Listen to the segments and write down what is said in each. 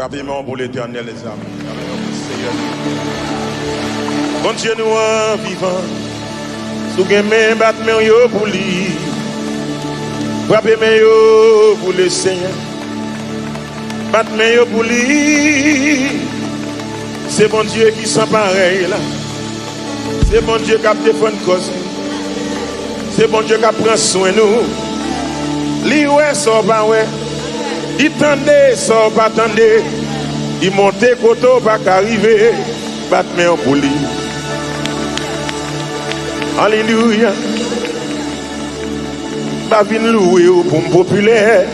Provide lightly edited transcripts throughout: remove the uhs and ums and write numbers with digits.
Frappez-moi pour l'éternel, les âmes. Bon Dieu, nous en vivant. Sous gamin, battement yo pour lui. Frappez-moi yo pour le Seigneur. Battement yo pour lui. C'est bon Dieu qui sent pareil là. C'est bon Dieu qui a défendu cause. C'est bon Dieu qui prend soin de nous. Li ouais, ça pas ouais. Il tendait, ça pas tendait. Il montait koto pas qu'arriver. Battement pour lui. Alléluia. Pas vin louer pour me populaire.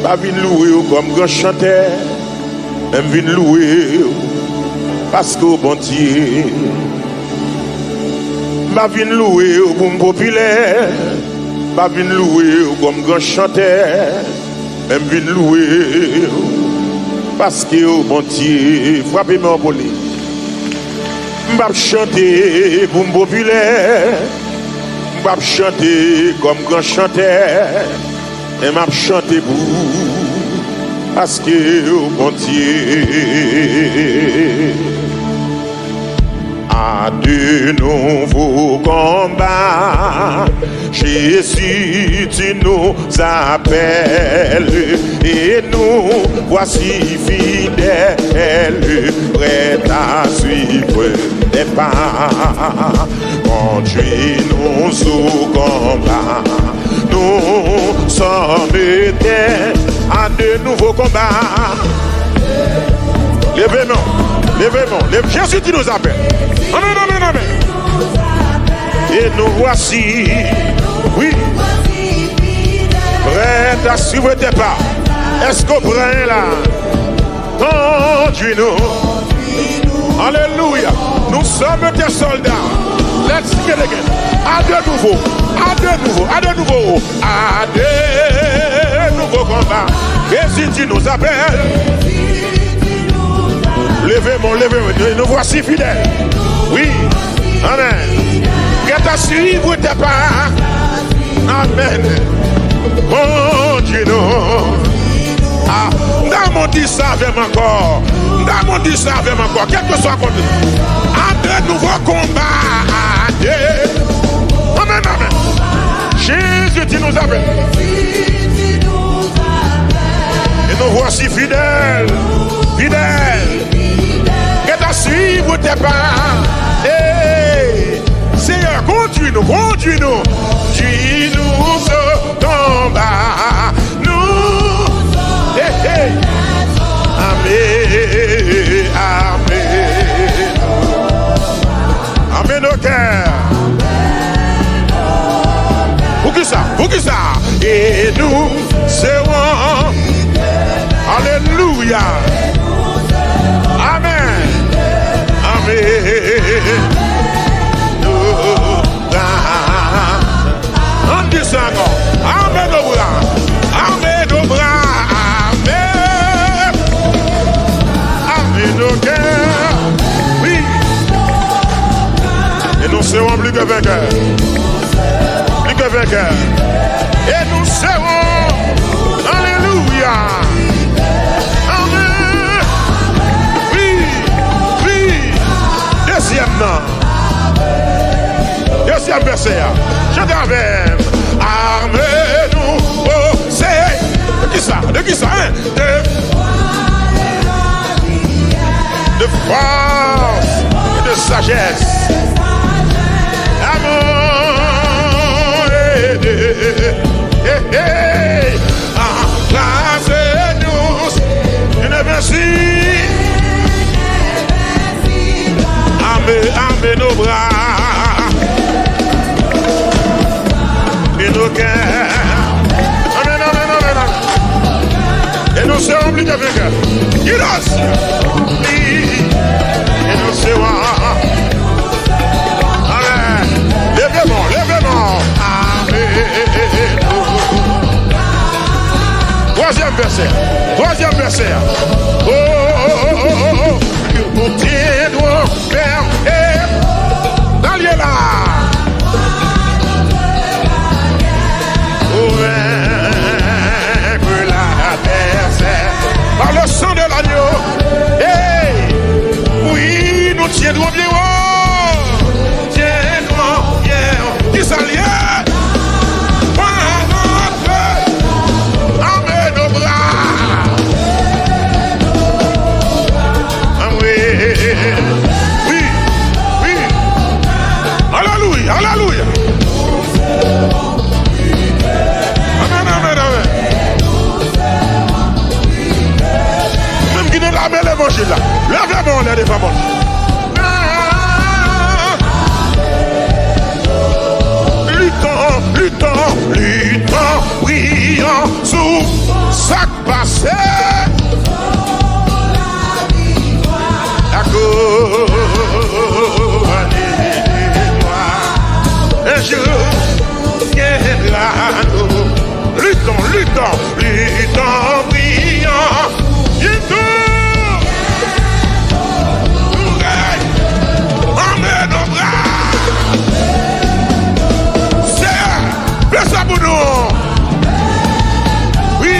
Pas vin louer comme grand chanteur. Même vin louer parce que bon Dieu. Pas vin louer pour me populaire. Pas vin louer comme grand chanteur. Même vin louer parce que bon Dieu. Frappez-moi pour lui. M'bap chanter pour me populaire, m'bap chanter comme grand chanteur, et m'bap chanter pour parce que bon Dieu. À de nouveaux combats, Jésus, tu nous appelles et nous voici fidèles, prêts à suivre tes pas. Conduis-nous au combat, nous sommes des à de nouveaux combats. Levez-nous, Jésus tu nous appelle. Amen, amen, amen. Et nous voici, oui, prêts à suivre tes pas. Est-ce qu'on prend là? Conduis-nous. Alléluia. Nous sommes tes soldats. Let's sing it again. À de nouveau, à de nouveau, à de nouveau, à de nouveaux combats. Jésus tu nous appelles. Levez-moi, nous voici fidèles. Oui, amen. Qu'est-ce à suivre tes pas? Amen. Mon Dieu, non. Ah, dans mon Dieu, ça avec encore. Dans mon Dieu, ça avec encore. Quel que soit contre nous. À de nouveaux combats. Amen, amen. Jésus, tu nous appelles. Et nous voici fidèles. Fidèles. Suivre tes pas. Hey, Seigneur, conduis-nous. Conduis-nous au combat. Nous. Hey, hey. Amen. Amen. Amen au cœur. Pour qui ça? Et nous serons. Alléluia. Amen. On dit ça encore. Amen au bras. Amen au bras. Amen. Amen au cœur. Oui. Et nous serons plus que vainqueurs. Plus que vainqueurs. Et nous serons. Alléluia. Deuxième verset. Chantez avec. Armez-nous. Oh, c'est. De qui ça, hein? De force et de sagesse. Amour et de. Embrassez-nous. Une merci. Amen nos bras et nos cœurs. Amen, amen, amen, amen. Et nous serons plus que vainqueurs. Et nous serons. Amen. Levez-moi. Amen. Troisième verset. Oh, oh, oh, oh, oh, oh. Nous tiendrons ferme et dans lieu là. Pour vaincre l'adversaire par le sang de Alléluia, alléluia. Amen, amen, amen. Même qui ne l'a pas l'évangile là. Lève-moi, on est des femmes. Luttons, prions sous sac passé. D'accord, un jour viendra nous. Luttons, prions. Amen, nos bras. C'est ça pour nous. Oui.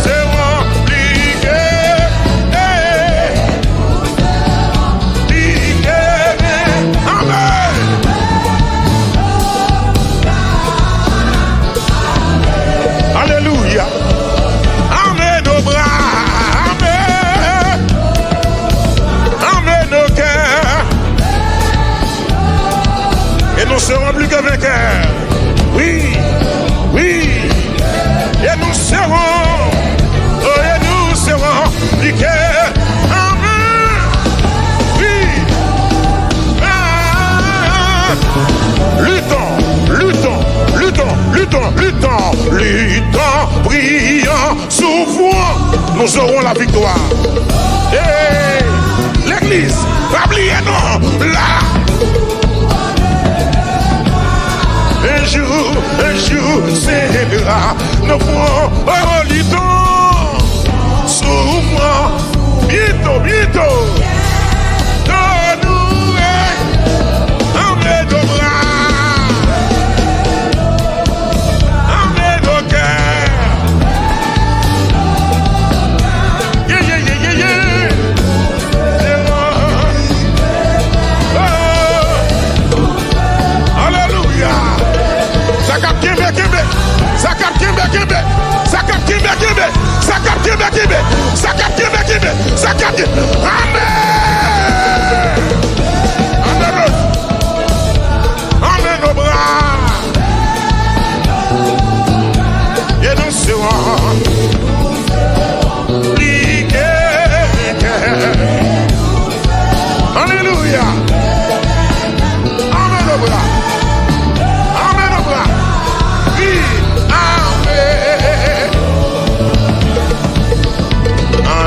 C'est compliqué. Amen. Alléluia. Amen nos bras. Amen. Amen nos cœurs. Et nous serons plus que vainqueurs. Oui, oui. Et nous serons. Oh, et nous serons plus que. Amen. Oui. Ah. Luttons, prions, souffrons. Nous aurons la victoire. Et l'église, oubliez non, là. Un jour, c'est nous ferons luttons, souffrons, bientôt, nous amen nos bras, amen nos cœurs, alléluia. Zakap Kimbe. Amen. Amen nos bras. Et nous serons liés. Alléluia. Amen nos bras.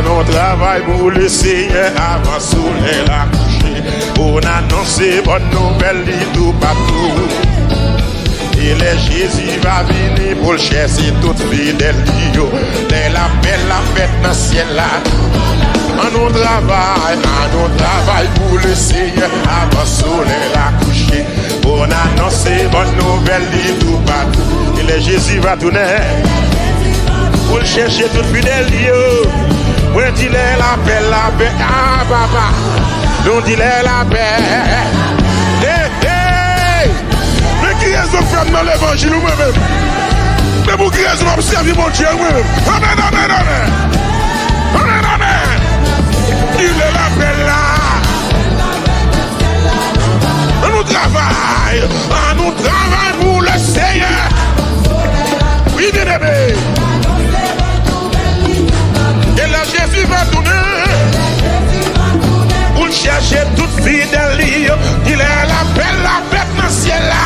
On travaille pour le Seigneur avant soleil la coucher. On annonce bonne nouvelle tout partout. Et le Jésus va venir pour chercher toute fidèle. Dès la belle la fête dans le ciel là. On travaille pour le Seigneur avant soleil la coucher. On annonce bonne nouvelle tout partout. Et le Jésus va tourner pour chercher toute fidèle. Moi dis la paix, ah papa, nous dis la paix. Mais qui est-ce que fait dans l'évangile ou moi-même? Mais pour qui est-ce que m'observe mon Dieu moi-même? Amen. Dis la paix là. On nous travaille pour le Seigneur. Oui, bien aimé. Et là Jésus va tourner pour chercher toute fidèle. Il est la belle, la bête dans le ciel là.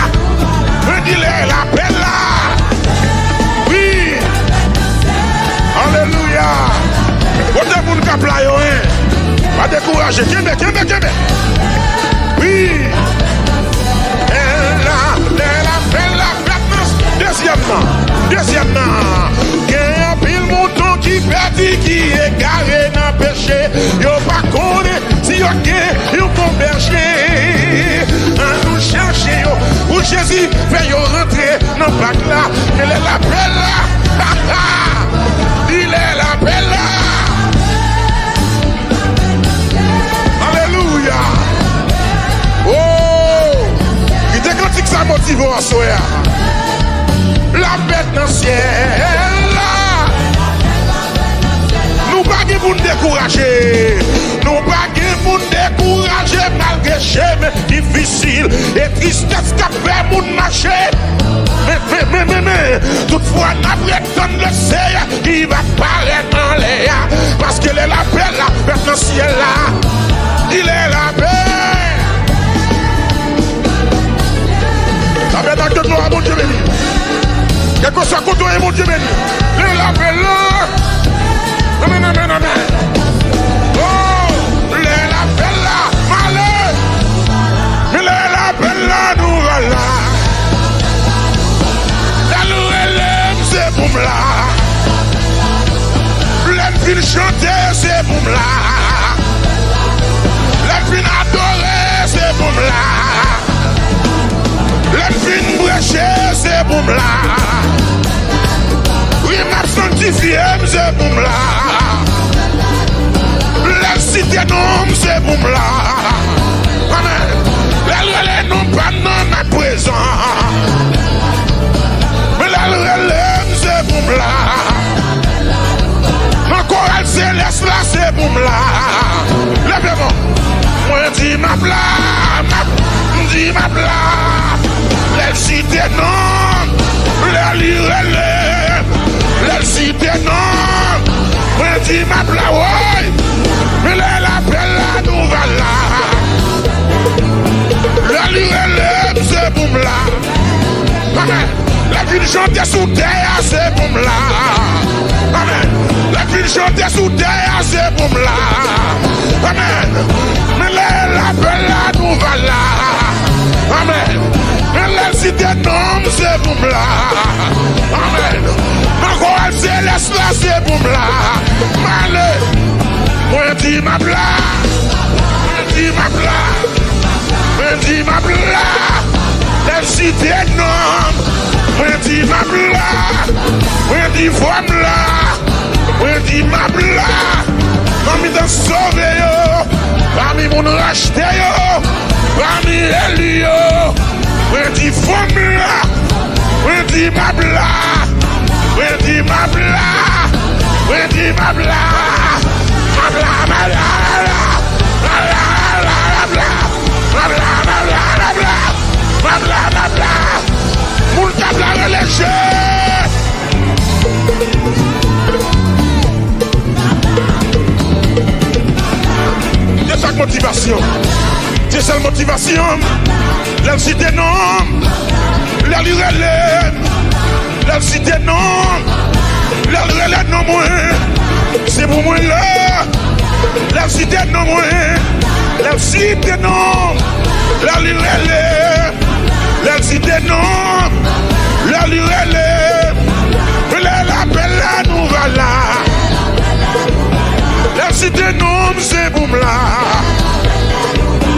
Il est la belle là. Oui. Alléluia. Côté pour nous caplayo, pas décourager. Kembe. Oui. Elle la belle, la bête dans le ciel. Deuxièmement. Mouton qui perdit, qui est garé dans le péché. Yo pas connaît si yo gen bon berger. À nous chercher où Jésus fait yo rentrer dans le bac là. Elle est la belle là. Il est la belle là. Alléluia. Oh, il était quand ça motive à soya. La bête dans le ciel. Nous pas pour nous décourager. Nous pas pour nous décourager malgré et tristesse qui fait mon marché. Mais, toutefois, n'après tant le Seigneur, il va paraître en l'air. Parce qu'il est la paix là, maintenant ciel là, il est la paix. Ça fait dans que toi, mon Dieu béni. Quel que soit côté, mon Dieu béni. Il est la paix là. Amen, amen, amen. Oh, il est la paix là, malheur. Il est la paix là, nous voilà. C'est boum là. L'aime fin chanter, c'est boum là. L'aime fin adorer, c'est boum là. L'aime fin brécher, c'est boum là. Oui, m'a sanctifié, c'est boum là. L'aime citer nom, c'est boum là. Amen. L'aime non pas non ma présent. C'est boum là. Encore elle céleste là, c'est boum là. Lève-moi. Moi dis ma blague, dis ma blague. Les cités non, les lire les cités non. Moi dis ma blague, ouais. Mais la belle la nouvelle là. Les lire c'est boum là. Amen. La ville chante sous terre, c'est boum là. Amen. La ville chante sous terre, c'est boum là. Amen. Mais la belle la nouvelle là. Amen. Mais la cité non, c'est boum là. Amen. Encore elle céleste là, c'est boum là. Malé. Moi dis ma blague. Moi dis ma blague. Moi dis ma blague. La cité non. Moi dis ma blague, moi dis femme là, moi dis ma blague, parmi dans sauvé yo, parmi mon racheté yo, parmi Eli yo, moi dis femme là, moi dis ma blague, moi dis ma blague, moi dis ma blague, ma blague, ma blague, ma blague, ma blague. Moun tap la relèche. C'est sa motivation. C'est sa motivation. La cité non. La lirelle. La cité non. La lirelle non moins. C'est pour moi là. La cité non moins. La cité non. La lirelle. La cité non, la lurelle, la belle la nouvelle là. La cité non, c'est boum là.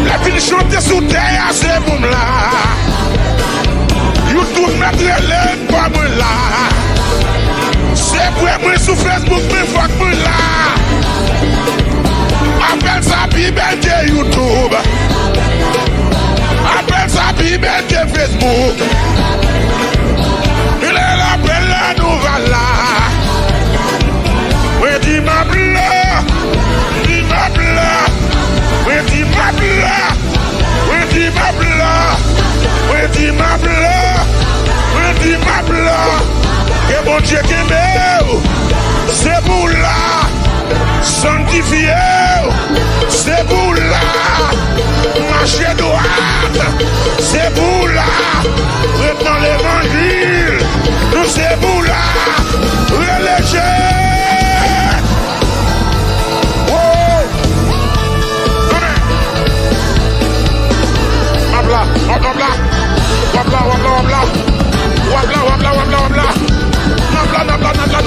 La ville chante sous terre, c'est boum là. YouTube mettre les pas moi là. C'est pour moi sur Facebook, mais faut que moi là. Appelle ça Bible de YouTube. Appelle ça Bible de Facebook. Il est la belle nouvelle là. Oui, dis ma blague. Dis ma blague. Oui, dis ma blague. Oui, dis ma blague. Oui, dis ma blague. Oui, dis ma blague. Que bon Dieu qui m'aime. C'est pour là. Sanctifié. C'est pour là. Marcher droite, c'est pour là, retenons l'évangile, nous c'est pour là, reléger. Oh, wabla, wabla, wabla, wabla, wabla, wabla, wabla, wabla, wabla, nabla, nabla, nabla,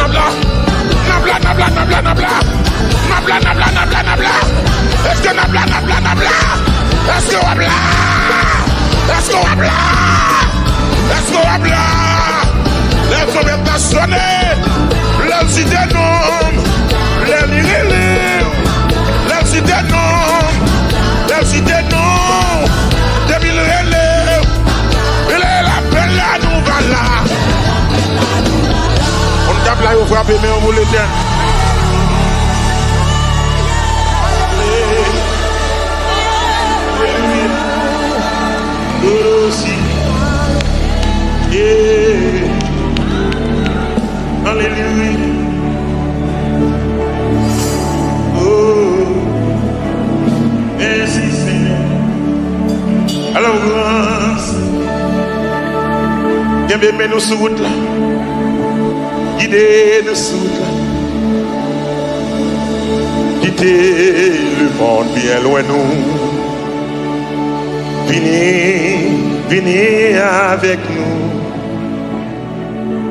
nabla, nabla, nabla, nabla, nabla, nabla, nabla, nabla, nabla. Est-ce que nabla, nabla, nabla? Est-ce que wabla? Est-ce que wabla? Est-ce que wabla? Les hommes ont sonné, les idées non, les lirés, les idées non, les idées non, depuis le relais, il est la belle la nouvelle là. On tape là, il faut frapper, mais on vous l'éteint. Ooh. Alors, bien nous sur route là. Guidez-nous sur route là. Quittez le monde bien loin nous. Venez avec nous.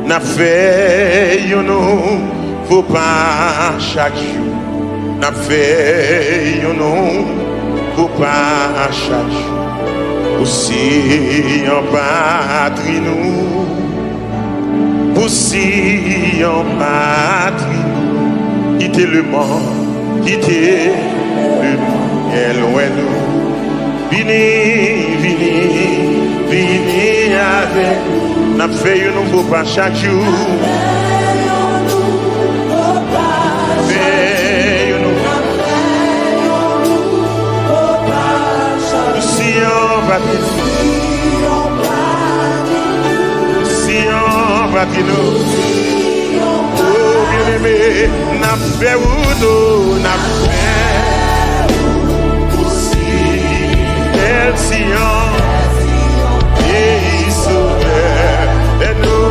N'a fait nous, faut pas chaque jour. N'a fait nous, faut pas chaque jour. Aussi en patrie nous, aussi en patrie nous. Quittez le monde, quittez le monde, et loin nous. Venez avec nous. N'a fait un nouveau pas chaque jour. Fait un nouveau. Si on va nous. Oh bien aimé, n'a fait ou nous, n'a fait aussi. El Sion et Sauveur et nos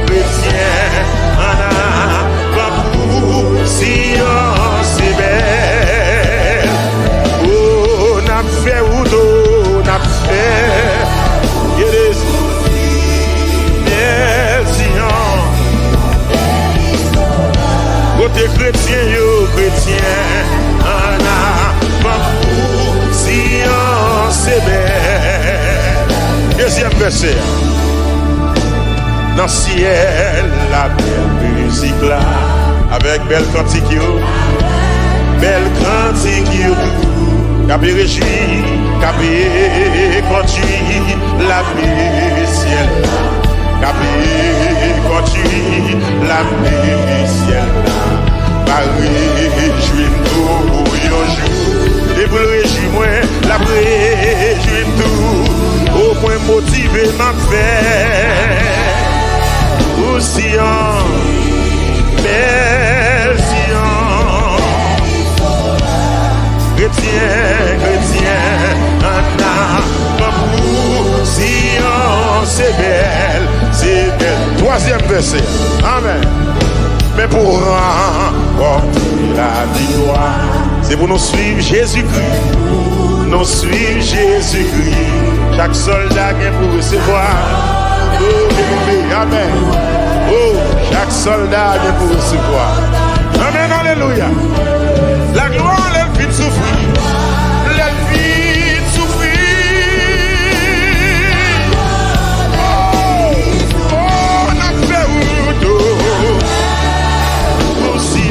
chrétiens en a pas pour Sion c'est belle. Oh n'a fait ou nous, n'a fait El Sion. Côté chrétien yo chrétien en a pas pour Sion c'est belle. Deuxième verset. Dans le ciel, la belle musique là, avec belle cantique yo, belle cantique yo, capé réjoui, capé conduit, la paix ciel là, capé conduit, la paix ciel là, va réjouir nous un jour. Et pour le réjouir moi, la réjouir tout. Au point motivé m'a fait aussi en belle Sion. Chrétien, un comme vous, Sion, c'est belle. Troisième verset, amen. Mais pour remporter la victoire, c'est pour nous suivre Jésus-Christ. Nous suivre Jésus-Christ. Chaque soldat vient pour recevoir. Oh, amen. Oh, chaque soldat vient pour recevoir. Amen, alléluia. La gloire, elle vit de souffrir. Elle vit de souffrir. Oh, on a fait où aussi,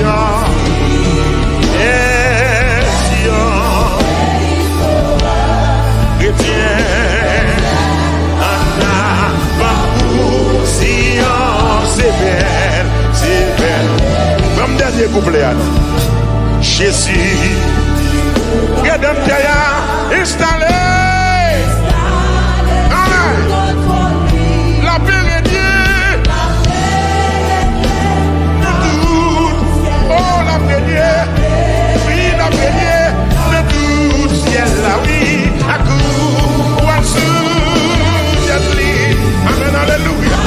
c'est belle. Comme dernier couplet, Jésus, Rédempteur installé. Amen. La paix régnée. Oh, la paix régnée. Oui, la paix régnée. Le tout ciel là, oui. À coup, ou à sous, amen, alléluia.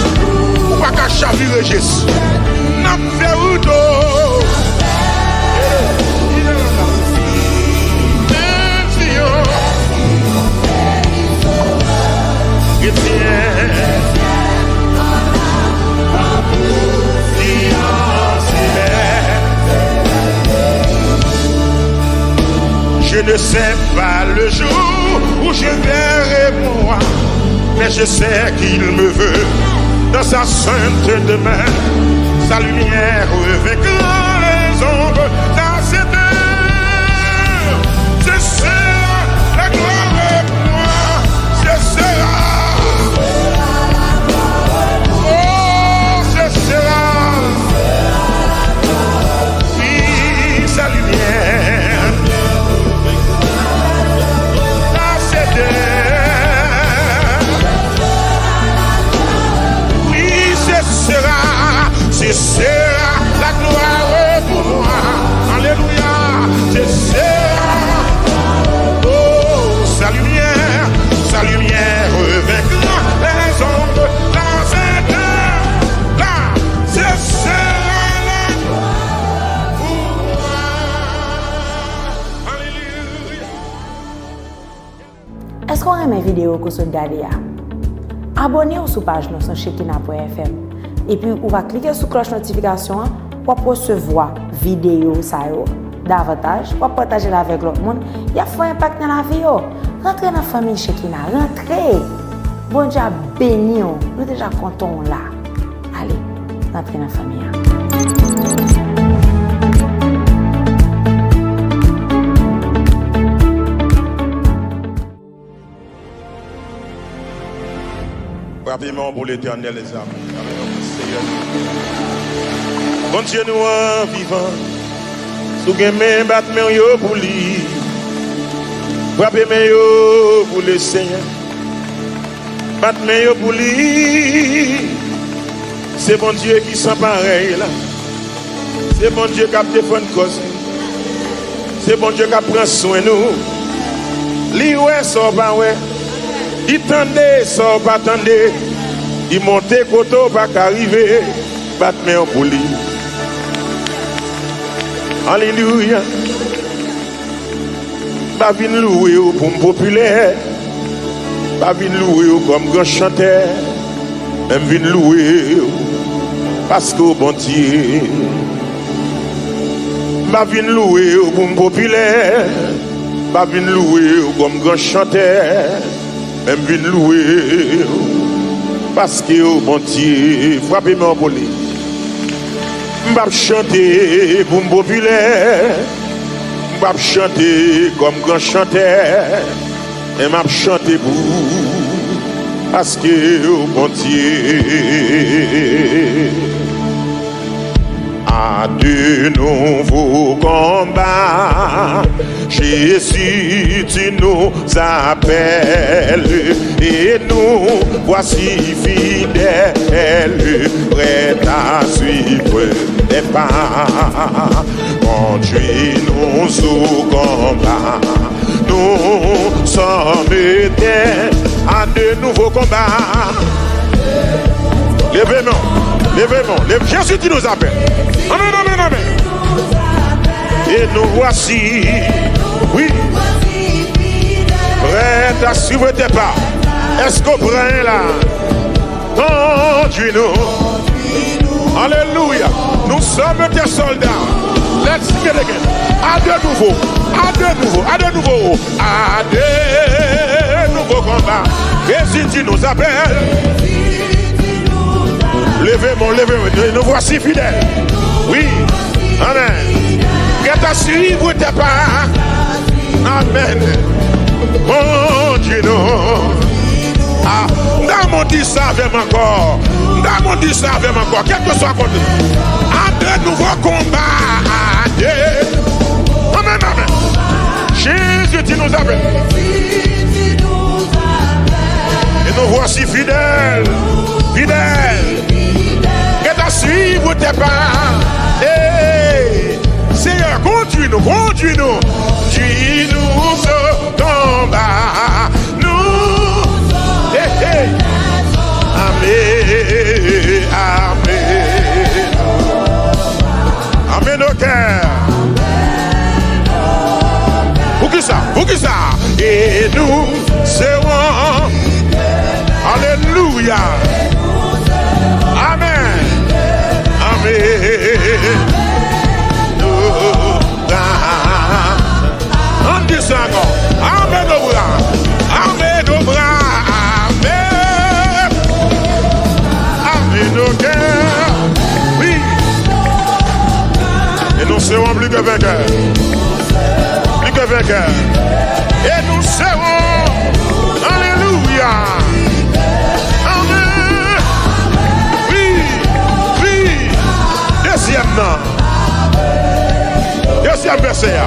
Ou pas qu'à chavirer Jésus. N'a fait ou d'eau. Je ne sais pas le jour où je verrai moi, mais je sais qu'il me veut dans sa sainte demeure. Sa lumière revêtra les ombres dans cette heure. Ce sera la gloire pour moi. Ce sera. Oh, ce sera. Oui, sa lumière dans cette heure. Oui, ce sera la gloire pour moi. Alléluia. Ce sera so aimé vidéo que vous regardez, abonnez-vous sur la page sur Shekinah.fm. Et puis, vous va cliquer sur la cloche notification pour recevoir vidéo davantage, pour partager avec l'autre monde. Il y a un impact dans la vie. Rentrez dans la famille Shekinah, rentrez. Bon Dieu béni, nous déjà contents là. Allez, rentrez dans la famille. Rapidement pour l'éternel, les amis. Bon Dieu, nous en vivant. Sous mes battements, yo pour lui. Frappez mes yo pour le Seigneur. Battements yo pour lui. C'est bon Dieu qui sent pareil là. C'est bon Dieu qui a défendu cause. C'est bon Dieu qui a pris soin de nous. Li ouais, ça pas ouais. Il tendait, ça pas tendait. Il montait koto pas qu'arriver. Battement pour lui. Alléluia. Pas vin louer pour me populaire. Pas vin louer comme grand chanteur. Même vin louer parce que bon Dieu. Pas vin louer pour me populaire. Pas vin louer comme grand chanteur. Même vin louer parce que bon Dieu. Frappez-moi pour lui. M'bap chanter pour me populaire, m'bap chanter comme grand chanteur, et m'bap chanter pour parce que oh bon Dieu. À de nouveaux combats, Jésus tu nous appelles et nous voici fidèles, prêts à suivre les pas. Conduis-nous au combat, nous sommes éternels à de nouveaux combats. Levez-moi, Jésus tu nous appelle. Amen, amen, amen. Et nous voici, oui, prêts à suivre tes pas. Est-ce qu'on prend là? Conduis-nous. Alléluia. Nous sommes tes soldats. Let's sing it again. À de nouveau, à de nouveau, à de nouveau, à de nouveaux combats. Jésus tu nous appelles. Levez-moi, nous voici fidèles. Oui, amen. Prêt à suivre tes pas. Amen. Mon Dieu, non. Ah, dans mon Dieu, ça avec encore. Dans mon Dieu, ça avec encore. Quel que soit côté. À de nouveaux combats. Amen, amen. Jésus, tu nous appelles. Et nous voici fidèles. Fidèles. Suivre tes pas. Hey, Seigneur, conduis-nous, conduis-nous. Dis-nous ce combat. Nous. Hey, hey. Amen. Amen. Amen au cœur. Pour qui ça? Pour qui ça? Et nous serons. Alléluia. Amen. On dit ça encore. Amen au bras. Amen au bras. Amen. Amen au cœur. Oui. Et nous serons plus que vainqueurs. Plus que vainqueurs. Et nous serons. Alléluia. Deuxième verset.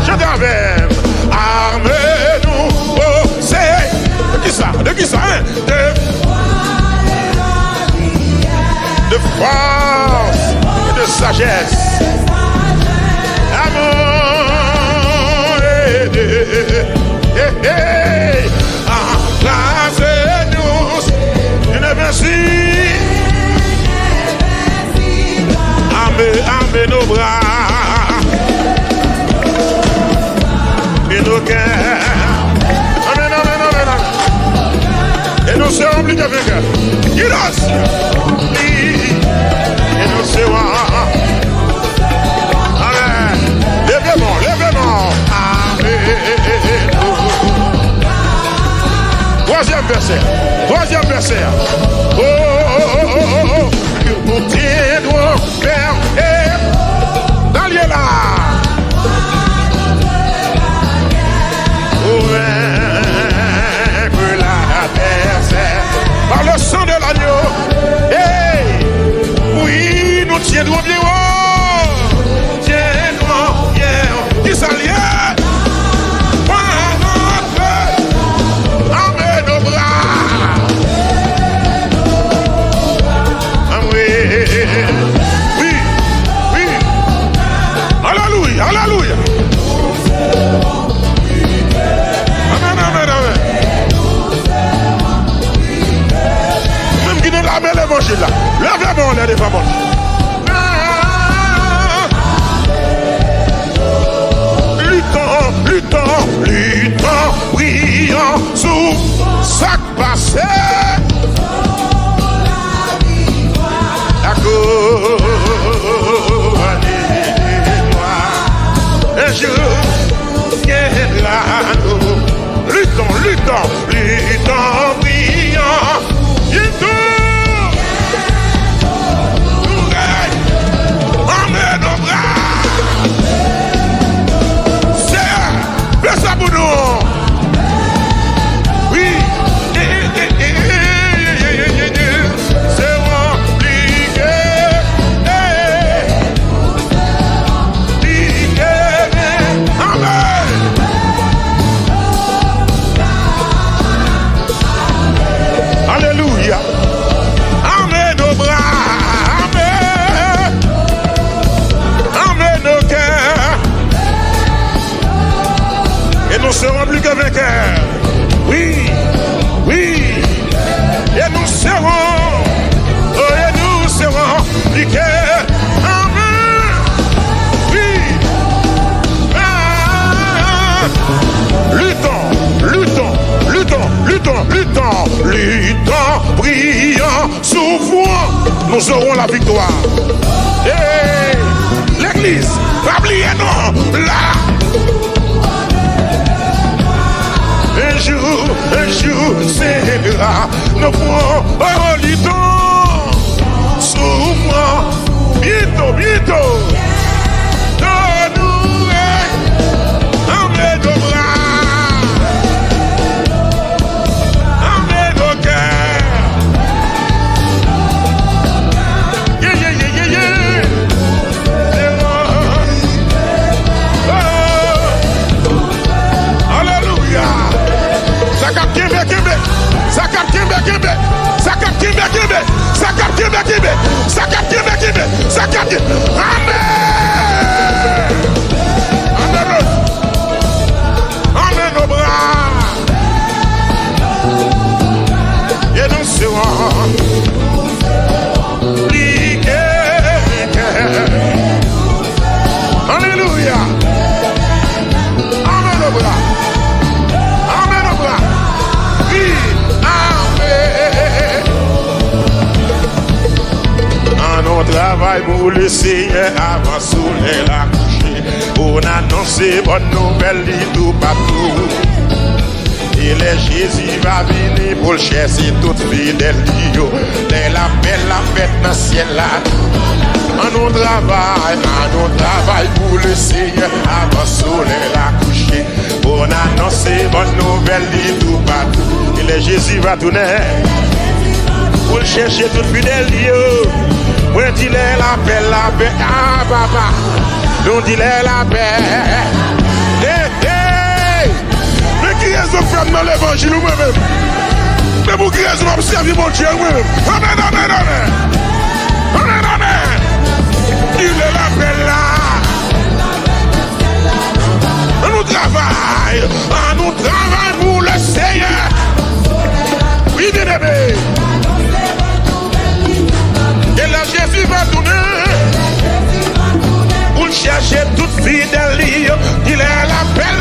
Chantez avec. Armez-nous au Seigneur. De qui ça? De qui ça? Hein? De force et de sagesse. Amour et de. Embrasez-nous. Une merci. Amen nos bras. serons plus que vainqueurs. Guide-nous. Et nous serons. Amen. Lèvez-moi, lèvez-moi. Amen. Troisième verset. Troisième verset. Oh, oh, oh, oh, oh, oh. Que nous tiendrons ferme et dans lieu là. Pour vaincre l'adversaire par le sang de l'agneau. Hey, oui, nous tiendrons bien haut. Tiendrons bien haut. Qui s'allie? Oui, oui. Alléluia, alléluia. Amen, amen, amen. Même qui ne l'a pas l'évangile là. Lèvez-moi, on est des femmes. Luttons, luttons, luttons, prions sous sac passé. Un jour viendra nous. Luttons, luttons, luttons, prions. Nous règne, emmène nos bras. C'est fais ça pour nous. Oui. Amen nos bras, amen, amen nos cœurs, et nous serons plus que vainqueurs. Oui, oui, et nous serons, oh, et nous serons plus que amen. Oui, luttons, luttons, luttons, luttons, luttons, luttons, prions, souffrons, nous aurons la victoire. Hey, l'église, oubliez non, là. Un jour, c'est là, nous pourrons, oh, luttons, souffrons, bientôt, bientôt. Amen au bras. Et nous serons pliés. Alléluia. Amen au bras. Amen au bras. Oui. Amen. On travaille pour le Seigneur avant soleil la coucher. On annonce bonne nouvelle tout partout. Et le Jésus va venir pour chercher toute fidèle. La fête dans le ciel là. On travaille pour le Seigneur avant soleil la coucher. On annonce bonne nouvelle tout partout. Et le Jésus va tourner pour chercher toute fidèle. Moi dis la paix, ah papa, nous dis la paix. Mais qui est-ce que fait dans l'évangile moi-même? Mais pour qui est-ce que m'observe mon Dieu moi-même? Amen, amen, amen. Amen, amen. Il est la paix là. On nous travaille pour le Seigneur. Oui, bien aimé. Et là Jésus va tourner pour chercher toute fidèle. Il est la paix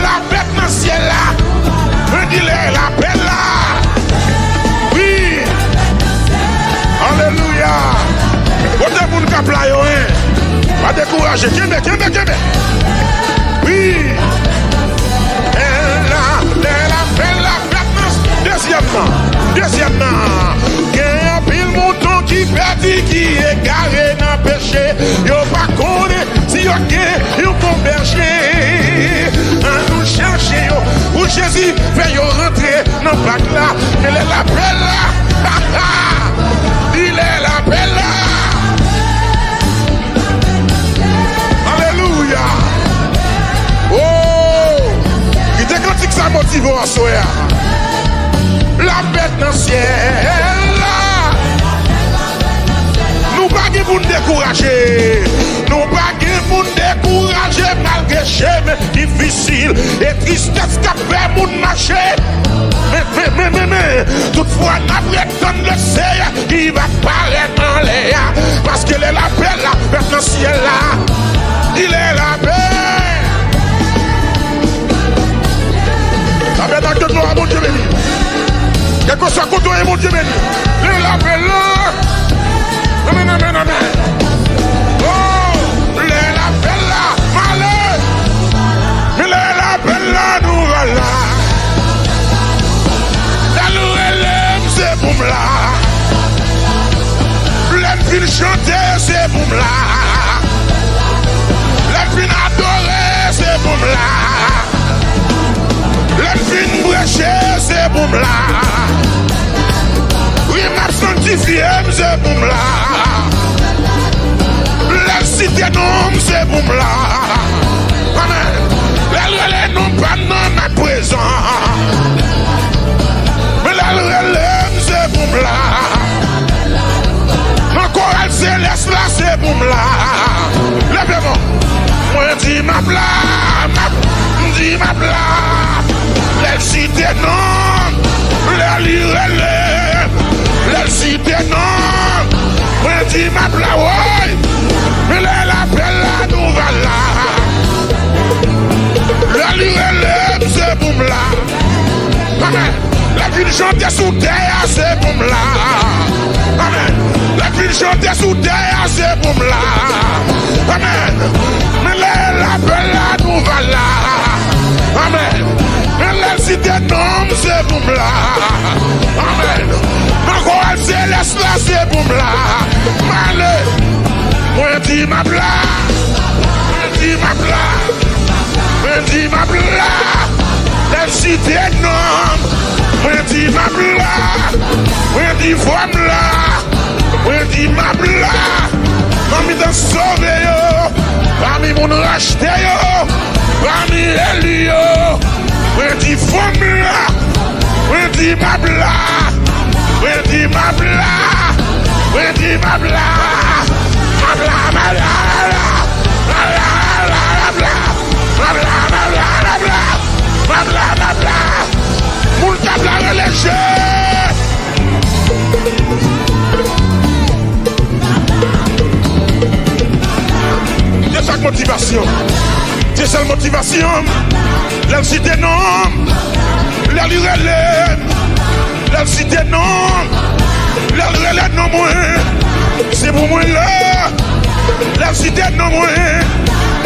dans le ciel là. Il est la paix là. Oui. yo bon berger. À nous chercher, où Jésus fait yo rentrer dans le bac là. Il est la paix là. Il est la paix là. Alléluia. Oh, il était quand ça motive à soya. La bête dans le ciel là. Nous pas pour nous décourager. Nous pas pour nous décourager malgré chemin difficile et tristesse qui fait mon marcher. Mais, toutefois, après tant le Seigneur, il va paraître en l'air. Parce qu'il est la paix là, dans le ciel là. Il est la paix. La paix dans le gloire, mon Dieu béni. Quel que soit côté, mon Dieu béni. Il est la paix là. Amen, amen, amen. Oh, il est la paix là. Malheur. Il est la paix là, nous voilà. C'est boum là. Les filles chanter, c'est boum là. Les filles adorer, c'est boum là. Les filles brécher, c'est boum là. Oui, m'a sanctifié, c'est boum là. Les cités noms, c'est boum là. Amen. Les noms pas non à présent. Mais la relève, c'est boum là. Encore elle céleste là, c'est boum là. Lève-moi. Moi dis ma bla, dis ma bla. Les cités non, les relève. Les cités non. Moi dis ma bla, ouais. Mais la belle là, nous va là. Les relève, c'est boum là. Amen. La ville chante sous terre, c'est boum là. Amen. La ville chante sous terre, c'est boum là. Amen. Mais la belle là, nous va là. Amen. Mais la cité nomme, c'est boum là. Amen. Encore elle céleste là, c'est boum là. Malé. Moi dis ma bla. Moi dis ma bla. Moi dis ma bla. La cité nomme. Moi dis ma bla, moi dis femme là, moi dis ma bla, parmi dans sauvé yo, parmi mon racheté yo, parmi élu yo, moi dis femme là, moi dis ma bla, moi dis ma bla, moi dis ma bla, ma bla, ma bla, ma bla, ma bla, ma bla, ma bla, ma bla, ma bla, ma bla. Pour le table à reléger. C'est sa motivation. C'est sa motivation. La cité non. La relève. La cité non. La relève non moins. C'est pour moi là. La cité non moins.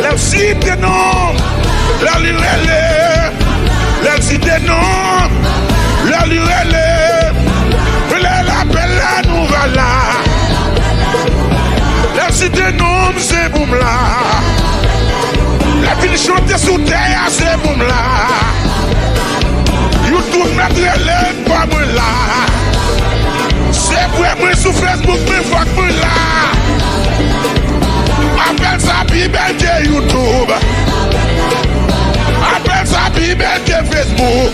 La cité non. La relève. La cité non, la lurelle, la belle la nous va là. La cité non, c'est boum là. La ville chante sous terre, c'est boum là. YouTube mettre l'aide pas moi là. C'est pour moi sur Facebook, mais faut que moi là. Appelle ça Bible de YouTube. Appelle ça Bible de Facebook.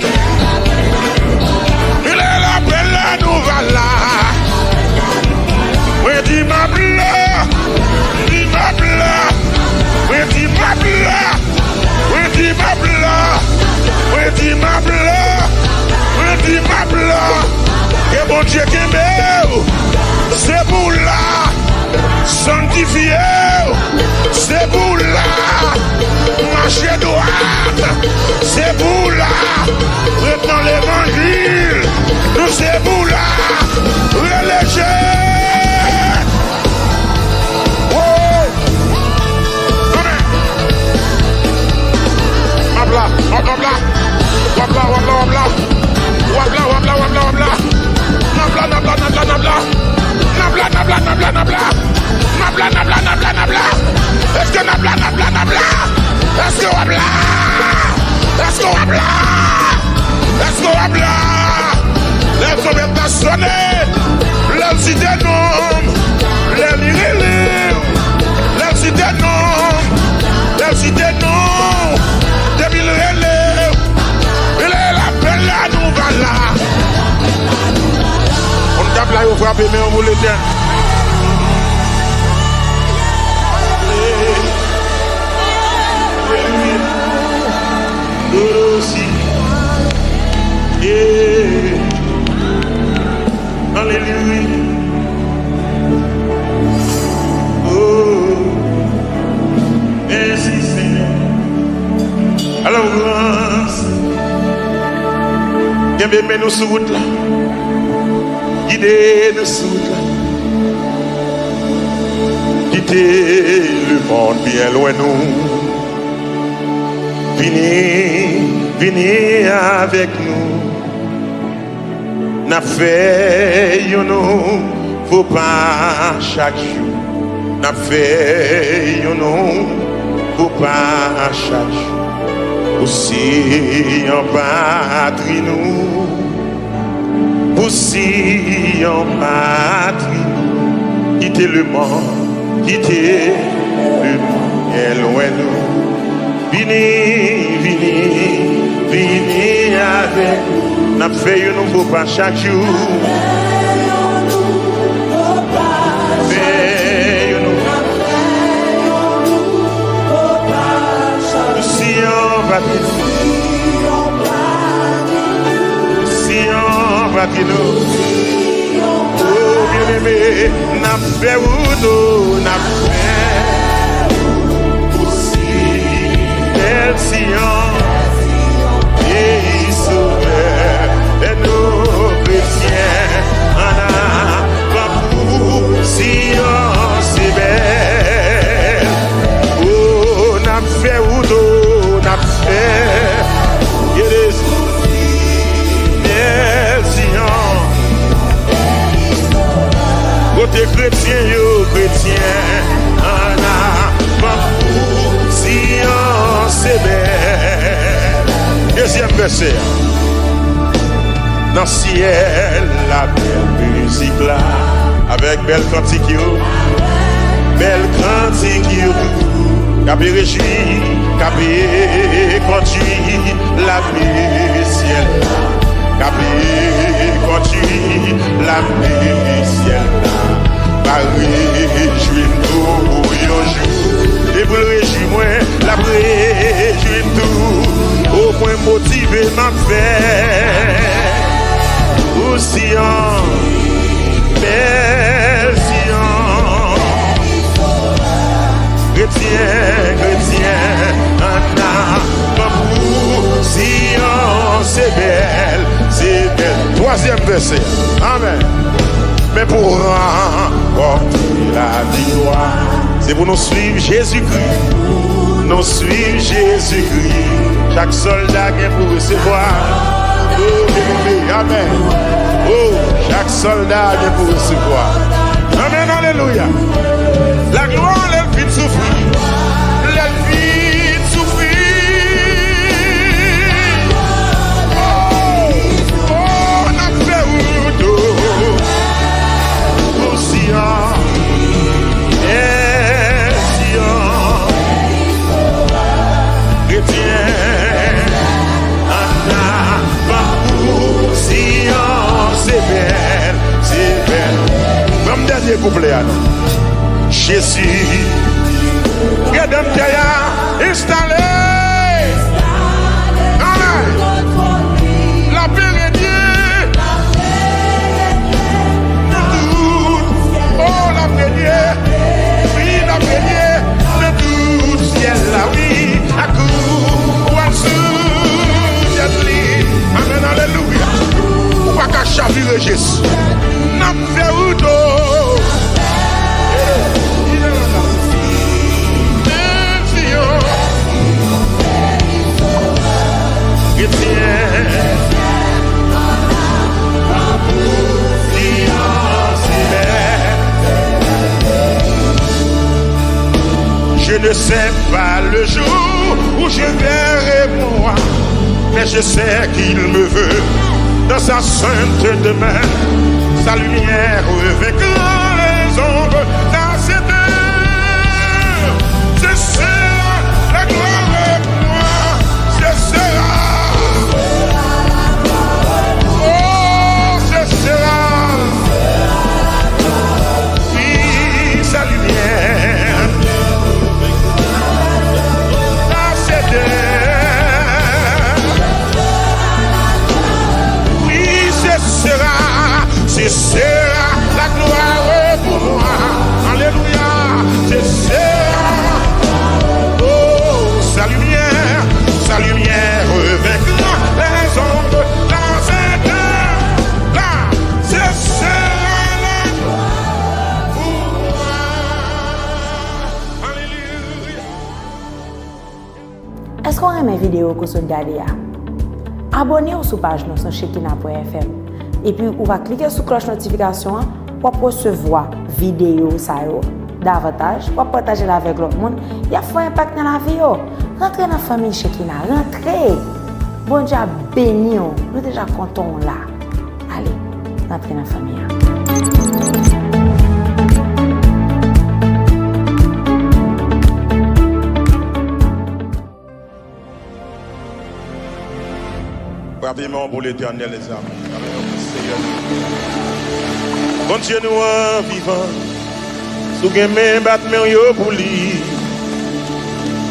Il est la belle la nouvelle là. Oui, dis ma bla. Dis ma bla. Oui, dis ma bla. Oui, dis ma bla. Oui, dis ma bla. Oui, dis ma bla. Et bon Dieu qui m'aime, c'est pour là. Sanctifié, c'est pour là. Marcher droite, c'est pour là. Reprends l'évangile, nous c'est pour là. Reléger. Oh, amen. Wabla, wabla, wabla, wabla, wabla, wabla, wabla, wabla, wabla, nabla, nabla, nabla, nabla. Nabla, nabla, nabla, nabla. Nabla, nabla, nabla, nabla. Est-ce que nabla, nabla, sonner, la cité non, les lirés, la cité non, la cité non, depuis le relais, il est la belle là, nous va là. On tape là, il faut frapper, mais on vous le tient. Alléluia. Oh, merci Seigneur. Alors, grâce. Bien, nous sur route là. Guidez-nous sur route là. Quittez le monde bien loin nous. Venez avec nous. N'a fait nous, faut pas chaque jour. N'a fait nous, faut pas chaque jour. Aussi en patrie nous, aussi en patrie nous. Quittez le monde, quittez le monde, et loin nous. Venez avec nous. N'a fait un nouveau pas chaque jour. Fait un nouveau. Si on va bien, si on va bien, oh bien aimé, n'a fait ou non, n'a fait aussi. Elle si on et sauveur. Et nos chrétiens en a pas pour si on s'est belle. Oh, n'a fait ou non, n'a fait. Il est si on. Côté chrétien, yo chrétien en a pas pour si on s'est belle. Deuxième verset. Dans le ciel, la belle musique là, avec belle cantique yo, Capé réjoui, capé conduit, la paix ciel là, capé conduit, la paix ciel là, par réjouir nous un jour, et pour le réjouir moi, la réjouir tout, au point motivé ma fête. Aussi en belle chrétien, un amour, Sion, c'est belle. Troisième verset, amen. Mais pour remporter la victoire, c'est pour nous suivre Jésus-Christ. Nous suivre Jésus-Christ. Chaque soldat vient pour recevoir. Oh, amen. Oh, chaque soldat vient pour recevoir. Amen, alléluia. La gloire, elle vit de souffrir. Elle vit de souffrir. Oh, on a fait où d'eau. Pour Sion. Et Sion. Chrétien. C'est belle, c'est belle. Comme dernier couplet, Jésus, Rédempteur installé. Amen. La paix est Dieu. Oh, la paix est Dieu. Oui, la paix est Dieu. De tout ciel, là, oui. À coup, ou à sous, amen, alléluia. Pas qu'à chavirer Jésus. N'a fait ou d'eau. Je ne sais pas le jour où je verrai moi, mais je sais qu'il me veut dans sa sainte demeure. sa lumière revêtra les ombres dans cette heure. Ce sera la gloire pour moi, ce sera. Oh, ce sera. Oui, sa lumière dans cette heure. Oui, ce sera la gloire pour moi. Alléluia, ce sera. Oh, sa lumière revêtra les ombres dans cette heure. Là, ce sera la gloire pour moi. Alléluia. Est-ce qu'on aime la vidéo que vous regardez? Abonnez-vous sur la page sur Shekinah.fm. Et puis, vous va cliquer sur la cloche de notification pour recevoir vidéo davantage, pour partager avec l'autre monde. Il y a un impact dans la vie. Rentrez dans la famille Shekinah. Rentrez. Bon Dieu béni. Nous sommes déjà contents là. Allez, rentrez dans la famille. Rapidement pour l'éternel, les amis. Bon Dieu, nous en vivant. Sous mes battements, yo pour lui.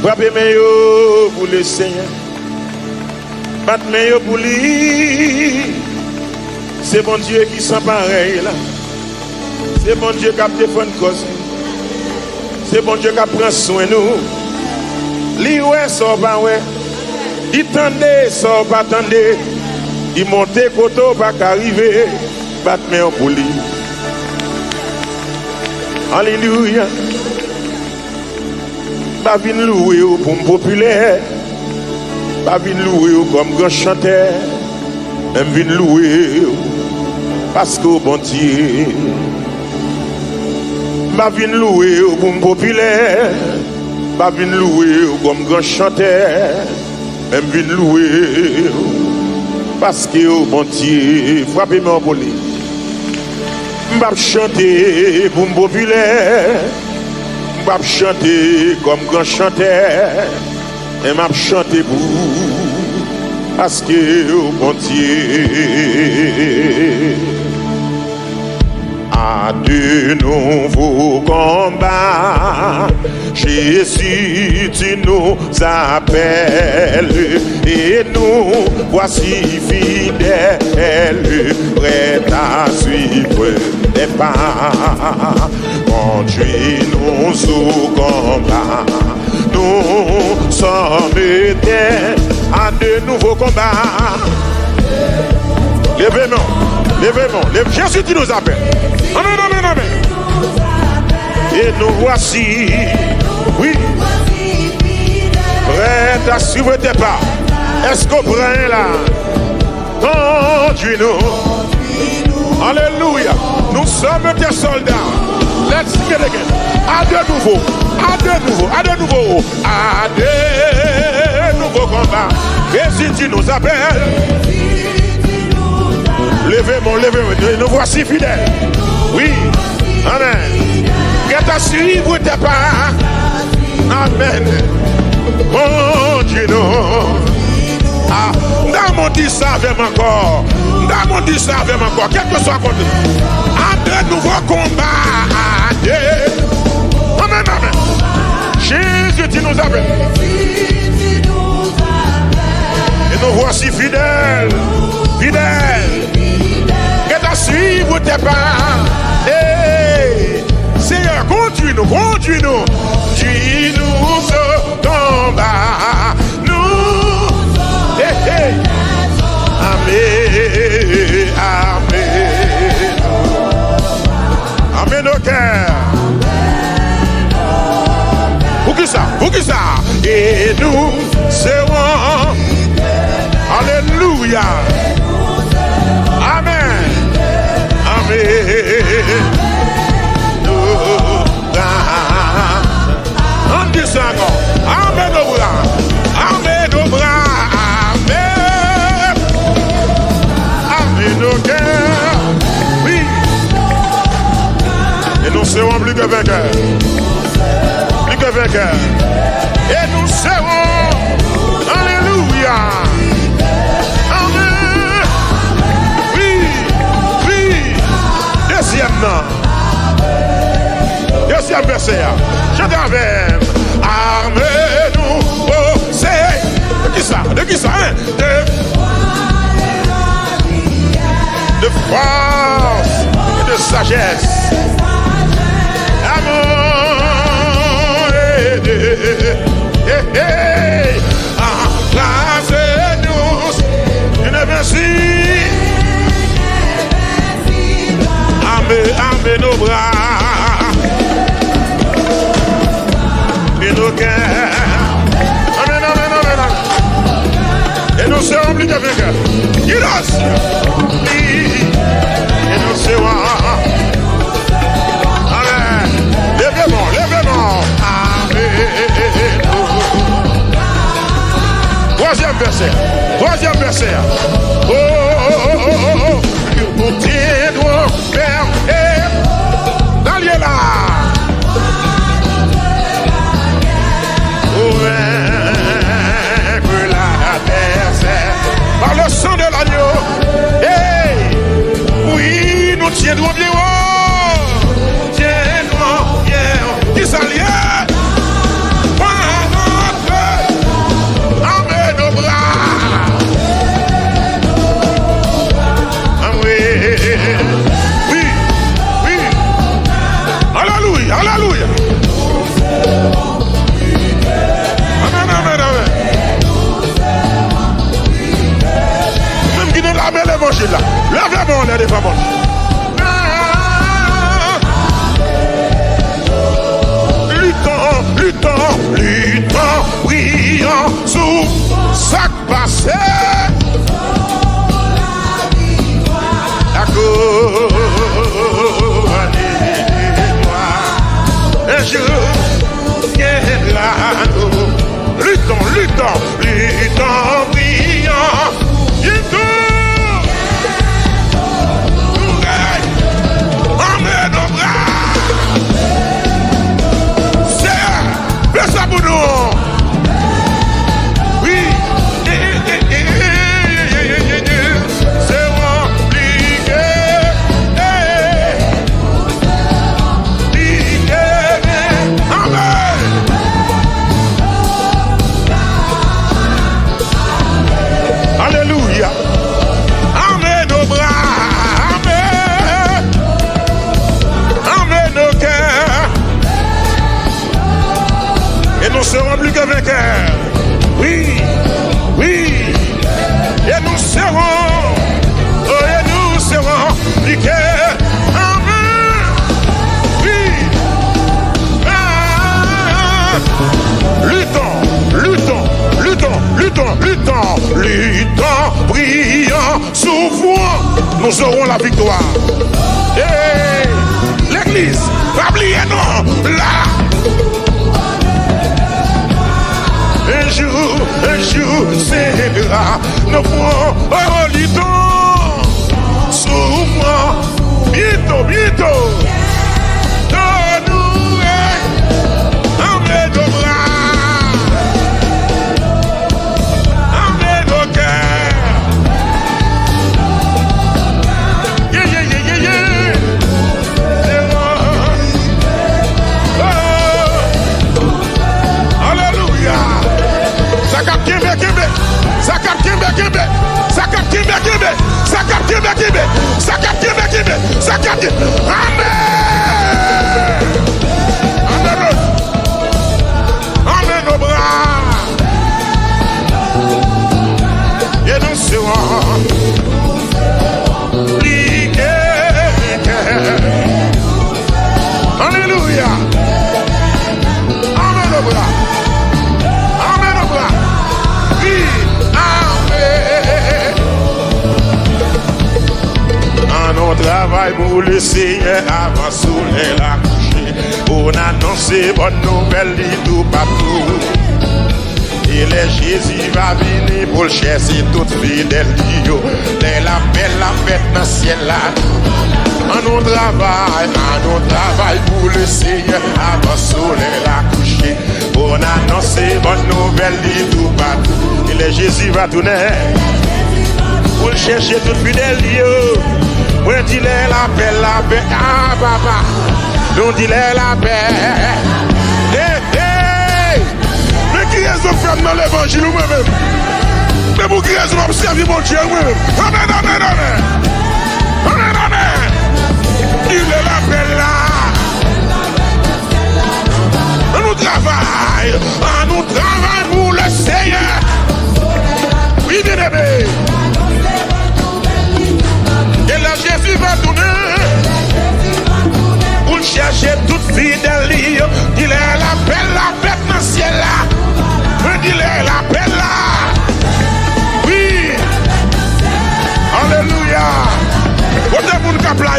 Frappez mes yo pour le Seigneur. Battements yo pour lui. C'est bon Dieu qui sent pareil là. C'est bon Dieu qui a défendu cause. C'est bon Dieu qui prend soin de nous. Li ouais, ça va ouais. Il tendait, ça pas tendait. Il montait koto pas qu'arriver. Battement pour lui. Alléluia. Pas vin louer pour me populaire. Pas vin louer comme grand chanteur. Même vin louer parce que bon Dieu. Pas vin louer pour me populaire. Pas vin louer comme grand chanteur. Même vin louer parce que bon Dieu. Frappez-moi pour lui. M'bap chanter pour me populaire, m'bap chanter comme grand chanteur, et m'bap chanter pour parce que oh bon Dieu. À de nouveaux combats, Jésus tu nous appelles et nous voici fidèles, prêts à suivre tes pas. Conduis-nous au combat, nous sommes éternels à de nouveaux combats. Levez-moi, levez-moi, Jésus tu nous appelles. Amen, amen, amen. Et nous voici, oui, prêts à suivre tes pas. Est-ce qu'on prend là? Conduis-nous. Alléluia. Nous sommes tes soldats. Let's get it again. À de nouveau, à de nouveau, à de nouveau, à de nouveaux combats. Jésus tu nous appelles. Levez-moi, levez-moi. Nous voici fidèles. Oui. Amen. Qu'est-ce que suivre tes pas? Amen. Mon Dieu, non. Ah, dans mon Dieu, ça avec encore. Dans mon Dieu, ça avec encore. Quel que soit contre nous. À de nouveaux combats. Amen, amen. Jésus, tu nous appelles. Et nous voici fidèles. Fidèles. Qu'est-ce que suivre tes pas? Seigneur, conduis-nous, conduis-nous. Dis-nous ce combat. Nous. Amen. Amen. Amen au cœur. Pour qui ça? Pour qui ça? Et nous serons. Alléluia. Amen. Amen. On dit ça encore. Amen. que vainqueur. Plus que vainqueur. Et nous serons. Alléluia. Amen. Oui. Oui. Deuxième verset. Chantez avec. Armez-nous. Oh, c'est. De qui ça? De qui ça? Hein? De force et de sagesse. Amour et de. Embrassez-nous. Une merci. Armez nos bras. Et nos cœurs. Amen, amen, amen, amen. Et nous serons plus que vainqueurs. Guide-nous. Et nous serons. Amen. Lèvez-moi, lèvez-moi. Amen. Troisième verset. Troisième verset. Oh, oh, oh, oh, oh, oh. Nous tiendrons ferme et d'allier là. Pour vaincre l'adversaire par le sang de l'agneau. Hey, oui, nous tiendrons bien haut. Tiendrons bien haut. Qui s'allie par notre armée nos bras. Oui, oui, oui. Alléluia, alléluia. Amen, amen, amen. Même qui ne l'a pas l'évangile là. Lèvez-moi, les femmes. Luttons, luttons, luttons, prions sous sac passé. La couronne un jour viendra nous. Luttons, luttons, luttons, prions. Emmène nos bras. C'est fais ça pour nous. Oui. C'est compliqué. Amen. Alléluia. Amen nos bras. Amen. Amen nos cœurs. Et nous serons plus que vainqueurs. Oui. Oui. Et nous serons. Oh, et nous serons plus que. Amen. Oui. Ah. Luttons. Luttons. Luttons, luttons, luttons, luttons, prions, souffrons, nous aurons la victoire. Hey, l'église, oubliez-nous là. Un jour, c'est là, nous pourrons, oh, luttons, souffrons, bientôt, bientôt. Amen nos bras. Et nous serons alléluia. Amen nos bras. Amen nos bras. Oui. Amen. En on travaille pour le Seigneur avant soleil la coucher. On annonce bonne nouvelle tout partout. Et le Jésus va venir pour le chercher toute fidèle. Dès la belle la fête dans le ciel là. nous travail pour le Seigneur avant soleil la coucher. Pour annoncer bonne nouvelle dit tout partout. Et le Jésus va tourner. Pour chercher tout fidèle. Moi dis la paix. Ah papa. Nous dis la paix. Mais qui est-ce que fait dans l'évangile ou moi-même? Mais pour qui est-ce que je servi mon Dieu moi-même? Amen, amen, amen. Amen, amen. Il est la paix là. Nous travaillons pour le Seigneur. Oui, bien aimé. Et là, Jésus va tourner. Pour chercher toute fidèle. Il est la paix dans le ciel là. Il est la paix là. Oui. Alléluia. Vous êtes pour le cap là,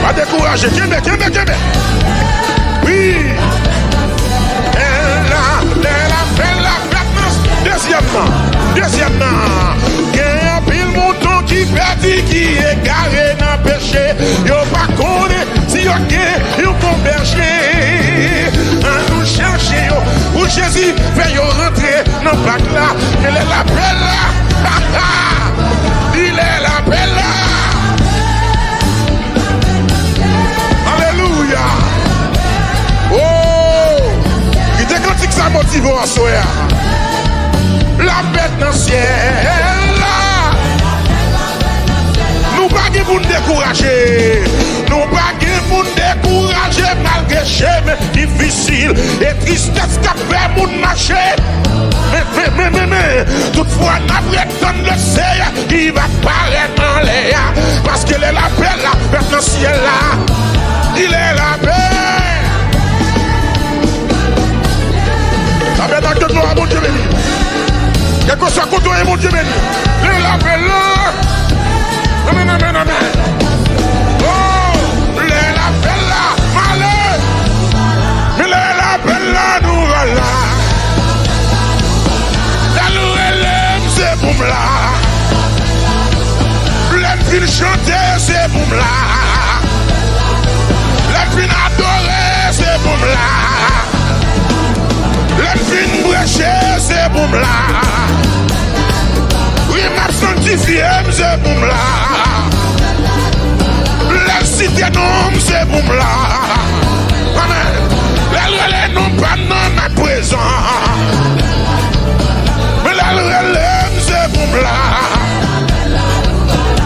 pas décourager. Kébé. Oui. Deuxièmement, il y a un pile mouton qui perdit, qui est garé dans le péché. Il n'y a pas connu si il y a un bon berger. Nous cherchons où Jésus fait rentrer dans le bac là. Il est la paix là. Il est la paix là. Alléluia. Oh, il était quand ça motive en soi. La bête dans le ciel. Nous pas pour nous décourager. Nous pas pour nous décourager malgré chemin difficile et tristesse qui fait nous marcher. Mais, toutefois, nous attendons le Seigneur qui va paraître dans l'air. Parce qu'il est la paix, la bête dans le ciel là. Il est la paix. La bête dans le gloire, mon Dieu béni. Quel que soit côté, mon Dieu béni. Il est la paix là. Amen, amen, amen. Oh, il est la paix là. Allez. Il est la paix là, nous voilà. La nous c'est boum là. Pleine ville chanter, c'est boum là. La fin adorer, c'est boum là. La fin brécher, c'est boum là. Oui, m'a sanctifié, c'est boum là. La cité non, c'est boum là. Amen. La relève non pas dans ma présence. Mais la relève, c'est boum là.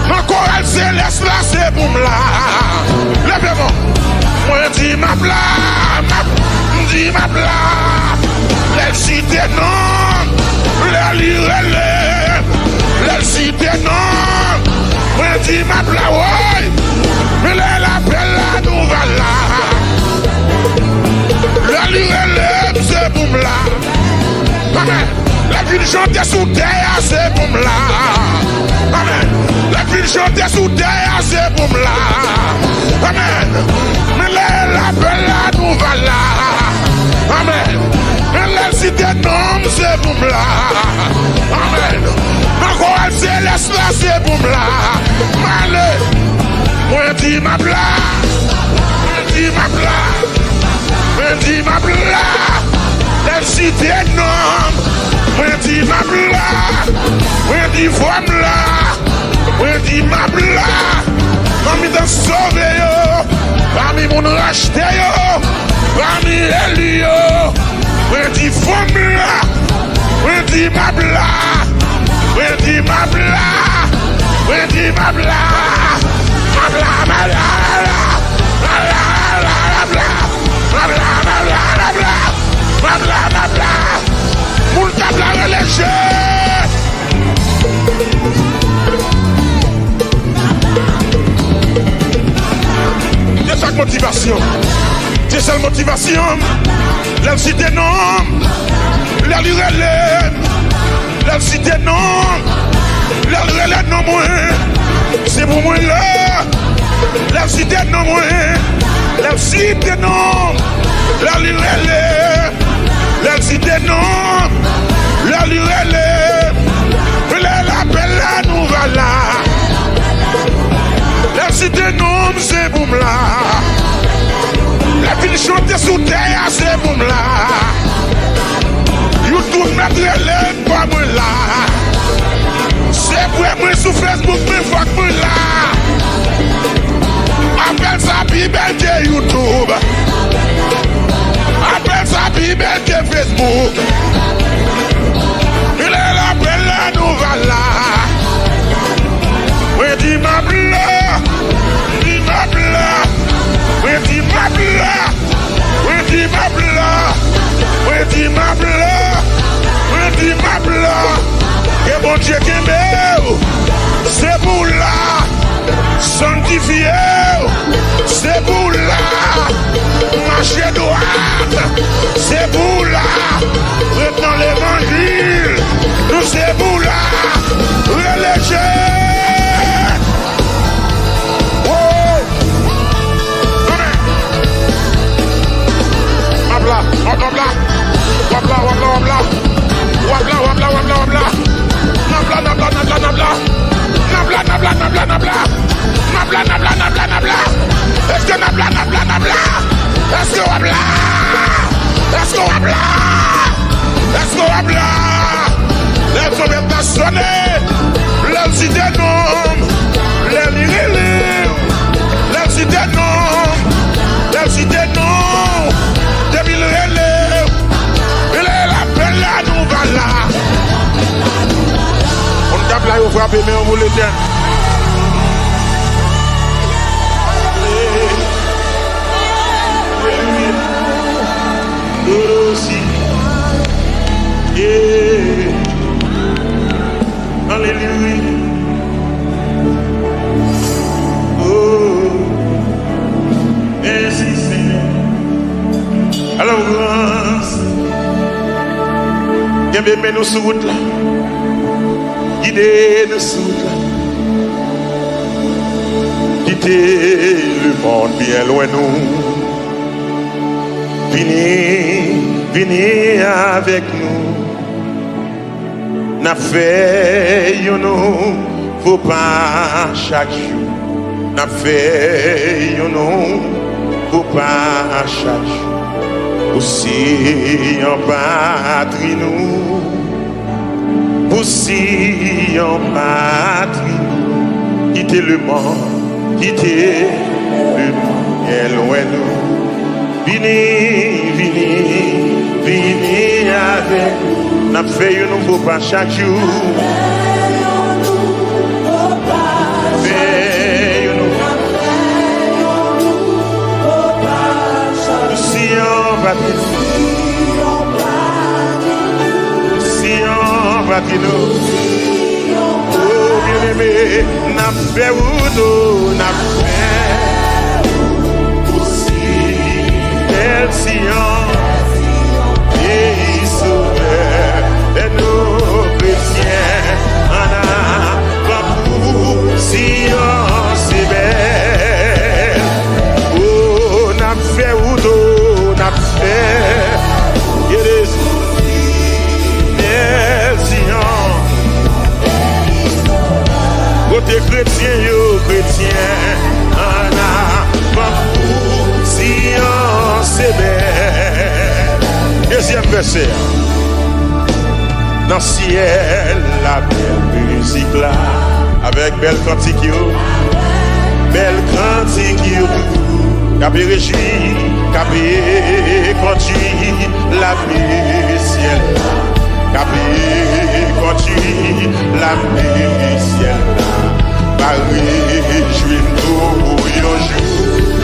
Mon chorale céleste là, c'est boum là. Lèvez-moi. Moi dis ma blague, dis ma blague. La cité non, la relève. La cité non, moi dis ma blague, ouais. Mais la belle là, nous va là. La relève, c'est boum là. Amen. La ville chante sous terre, c'est boum là. Amen. La ville chante sous terre, c'est boum là. Amen. Mais la belle là, nous va là. Amen. Mais la cité non, c'est boum là. Amen. Ma chorale céleste là, c'est boum là. Allez. Moi dis ma blague. Moi dis ma blague. Moi dis ma blague. La cité non. Moi dis ma blague. Moi dis femme là. Moi dis ma blague. Parmi dans sauvé yo. Parmi mon racheté yo. Parmi élu yo. Moi dis femme là. Moi dis ma blague. Moi dis ma blague. Moi dis ma blague. Ma blague, ma blague. Ma blague, ma blague. Ma blague, ma blague. Ma blague, ma blague. Moun ta blague léger. C'est chaque motivation. C'est seule motivation. La cité non. La relève. La cité non. La relève non moins. C'est pour moi là. La cité non moins. La cité non. La relève. La cité non. La relève. La belle là nous va là. La cité Dieu nomme c'est boum là. La ville chante sous terre c'est boum là. YouTube mettre l'aide pas moi là. C'est pour moi sur Facebook mais fuck moi là. Appelle ça Bible que YouTube. Appelle ça Bible que Facebook. Il est là pour la nouvelle là. Oui, dis-moi blanc. Dis-moi blanc. Oui, dis-moi blanc. Oui, dis-moi blanc. Oui, dis-moi blanc. Oui, dis-moi blanc. Et bon Dieu qui m'aime, c'est pour là. Sanctifié, c'est pour là. Marcher droite, c'est pour là. Retenons l'évangile, nous c'est pour là. Religieux. Oh, amen. Wabla, wabla, wabla, wabla, wabla, wabla, wabla, wabla, wabla, wabla, nabla, nabla, nabla, nabla. Nabla, nabla, nabla, nabla. Nabla, nabla, nabla, nabla. Est-ce que nabla, nabla, nabla? Est-ce que wabla? Est-ce que wabla? Est-ce que wabla? Les trompettes ont sonné. Les cités noms. Les lirés. Les cités noms. Les cités noms. Depuis le relais. Il est l'appel là, nous voilà. On tape là, on frappe, mais on vous le tient. Alléluia. Oh, merci Seigneur. Alors, bien, mais nous sur route là. Guidez-nous sur route là. Quittez le monde bien loin nous. Venez avec nous. N'a fait nous, faut pas chaque jour. N'a fait nous, faut pas chaque jour. Aussi en patrie nous, aussi en patrie. Quittez le monde, quittez le monde, et loin nous. Venez avec nous. N'a fait un nouveau pas chaque jour. Fait un nouveau. Si on va nous. Oh bien aimé, n'a fait ou nous, n'a fait aussi. Elle si on. Et nous chrétiens en avant si on c'est belle. Oh, n'a fait ou d'eau, n'a fait. Il y a des côté chrétien, yo chrétien en avant si on c'est belle. Deuxième verset. Dans le ciel, la belle musique là, avec belle cantique yo, Capé réjoui, capé conduit, la paix ciel. Capé conduit, la paix ciel. Par réjouir nous, yon jour.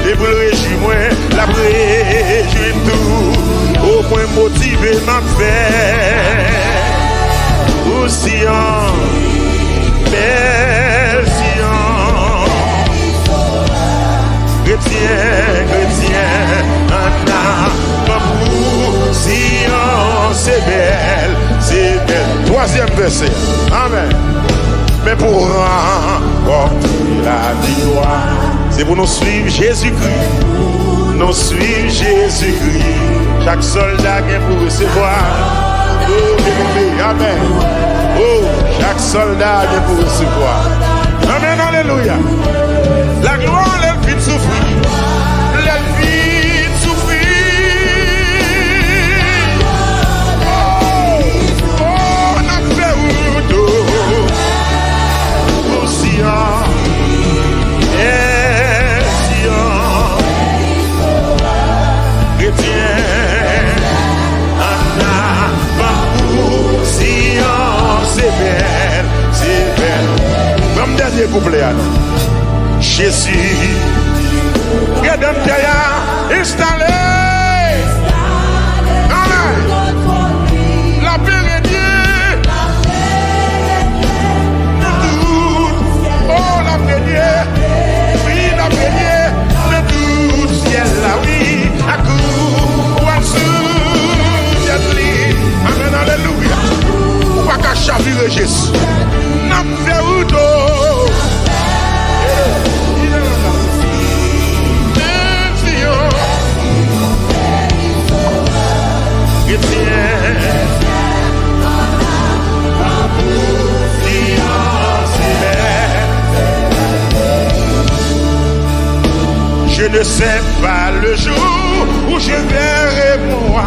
Et pour le réjouir moi, la réjouir tout. Au point motivé m'a fait. Aussi en belle Sion. Chrétien, Anna, Bambou, Sion, c'est belle. Troisième verset. Amen. Mais pour remporter la victoire, c'est pour nous suivre Jésus-Christ. Nous suivre Jésus-Christ. Chaque soldat vient pour recevoir. Oh, amen. Oh, chaque soldat vient pour recevoir. Amen, alléluia. La gloire. Jésus, rédempteur installé. La paix régnée. Oh, la paix. Oui, la paix. Le tout ciel là, oui. À coup, amen, alléluia. Ou pas qu'à chavirer Jésus. N'a fait ou d'eau. Je ne sais pas le jour où je verrai moi,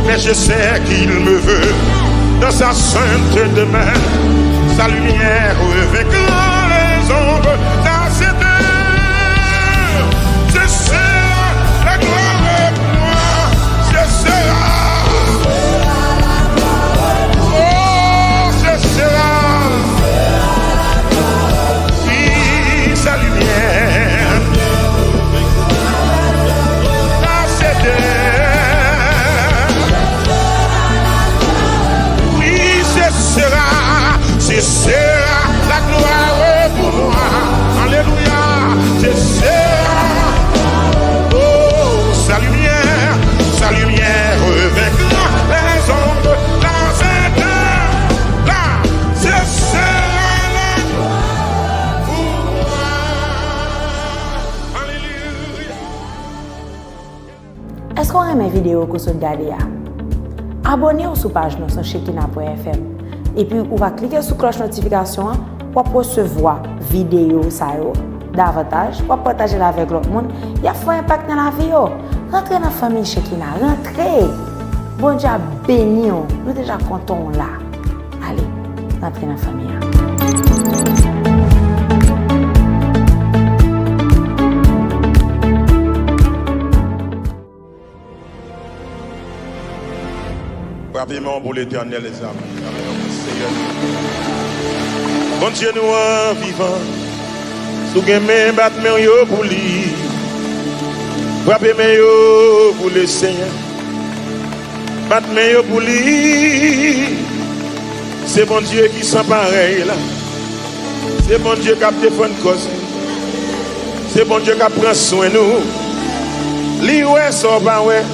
mais je sais qu'il me veut dans sa sainte demeure. Sa lumière revêtra les ombres dans cette heure. Ce sera la gloire pour moi. Ce sera. Oh, ce sera. Oui, sa lumière. Dans cette heure. Oui, ce sera la gloire pour moi. Alléluia, ce sera. Oh, sa lumière revêtra les ombres dans cette heure. Là, ce sera la gloire pour moi. Alléluia. Est-ce qu'on aime mes vidéos que vous regardez? Abonnez-vous sur la page sur Shekinah.fm. Et puis, vous va cliquer sur la cloche de notification pour recevoir vidéo davantage, pour partager avec l'autre monde. Il y a un impact dans la vie. Rentrez dans la famille Shekinah, rentrez. Bon Dieu béni. Nous déjà contents là. Allez, rentrez dans la famille. Rapidement pour l'éternel, les amis. Bon Dieu, nous en vivant. Sous gamin, battement yo pour lui. Frappez mes yo pour le Seigneur. Battement yo pour lui. C'est bon Dieu qui sent pareil là. C'est bon Dieu qui a défendu cause. C'est bon Dieu qui prend soin de nous. Li ouais, ça pas ouais.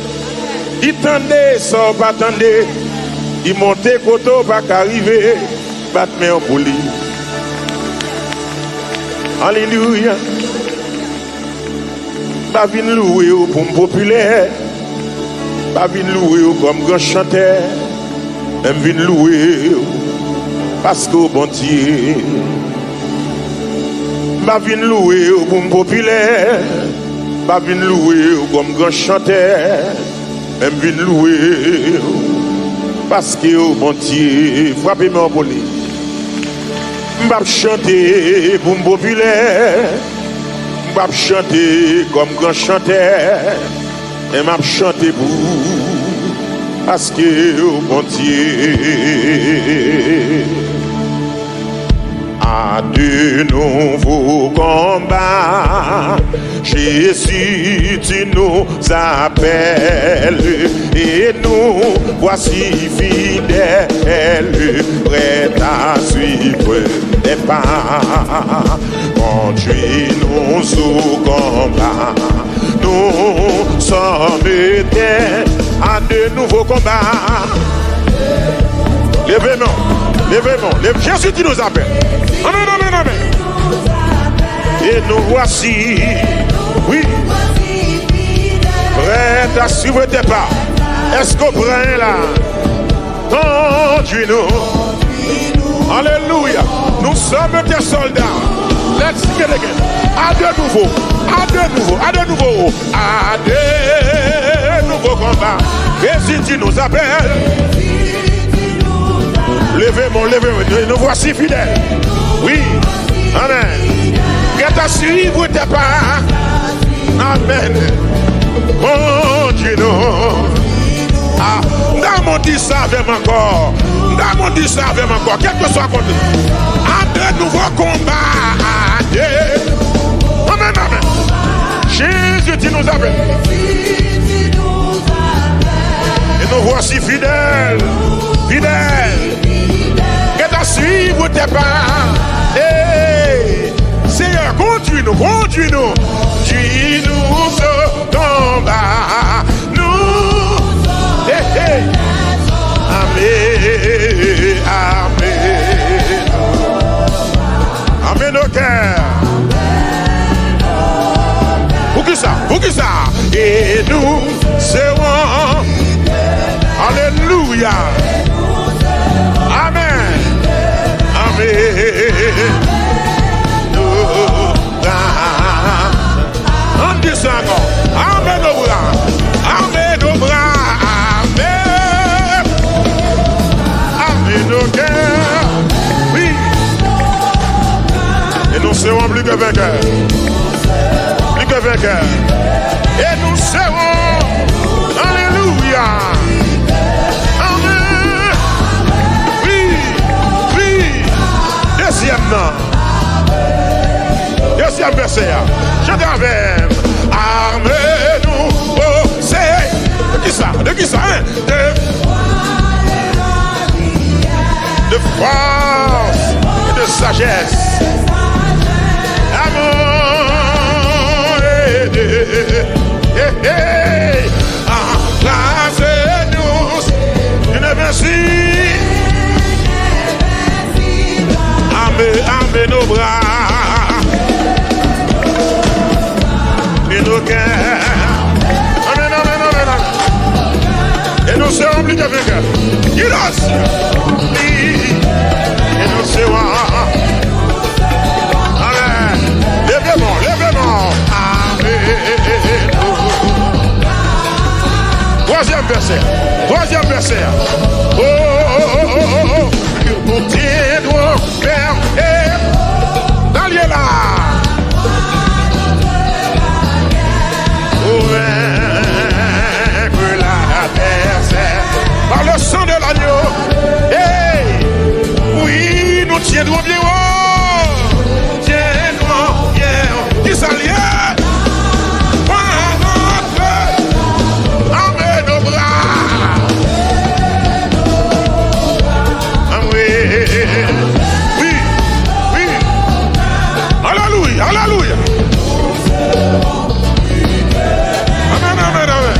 Il tendait, ça pas tendait. Il montait koto pas qu'arriver. Battement pour lui. Alléluia. Pas vin louer pour me populaire. Pas vin louer comme grand chanteur. Même vin louer parce que bon Dieu. Pas vin louer pour me populaire. Pas vin louer comme grand chanteur. Même vin louer parce que bon Dieu. Frappez-moi en volée. M'bap chanter pour me populaire, m'bap chanter comme grand chanteur, et m'bap chanter pour parce que au bon Dieu. À de nouveaux combats, Jésus, tu nous appelles et nous voici fidèles, prêts à suivre tes pas. Conduis-nous au combat, nous sommes prêts à de nouveaux combats. Levez-nous, Jésus, tu nous appelles. Amen, amen, amen. Et nous voici, oui, prêts à suivre tes pas. Est-ce qu'on prend là? Conduis-nous. Alléluia. Nous sommes tes soldats. Let's sing it again. À de nouveau combats. Jésus, tu nous appelles. Levez-moi, nous voici fidèles. Oui, amen. Prêt à suivre tes pas. Amen. Mon Dieu, non. Ah, dans mon Dieu, savez-moi encore. Quel que soit contre nous. À de nouveaux combats. À nous appelle. Et nous voici fidèles, fidèles. Et à suivre tes pas. Hey, Seigneur, conduis-nous, conduis-nous. Conduis-nous sur ton bas. Nous, hey, hey. Amen, amen. Amen nos cœurs. Pour qui ça? Et nous serons. Alléluia. Amen. Amen. On dit ça encore. Amen nos bras. Amen nos bras. Amen. Amen nos cœurs. Oui. Et nous serons plus que vainqueurs. Plus que vainqueurs. Et nous serons. Alléluia. Amen. Oui. Oui. Deuxième nom. Deuxième verset. Chantez avec. Amen. Nous. Oh, c'est. De qui ça? De qui ça? Hein? De force et de sagesse. Amour. Grâce-nous une merci. Amen nos bras et nos cœurs. Amen, amen, amen, amen. Et nous serons plus que vainqueurs. Et nous serons. Amen. Lèvez-moi, lèvez-moi. Troisième verset. Troisième verset. Oh, oh, oh, oh, oh, oh. Nous tiendrons ferme et dans lieu là. Pour vaincre l'adversaire par le sang de l'agneau. Hey, oui, nous tiendrons bien haut. Tiendrons bien haut. Qui s'allie? Oui, oui. Alléluia, alléluia. Amen, amen, amen.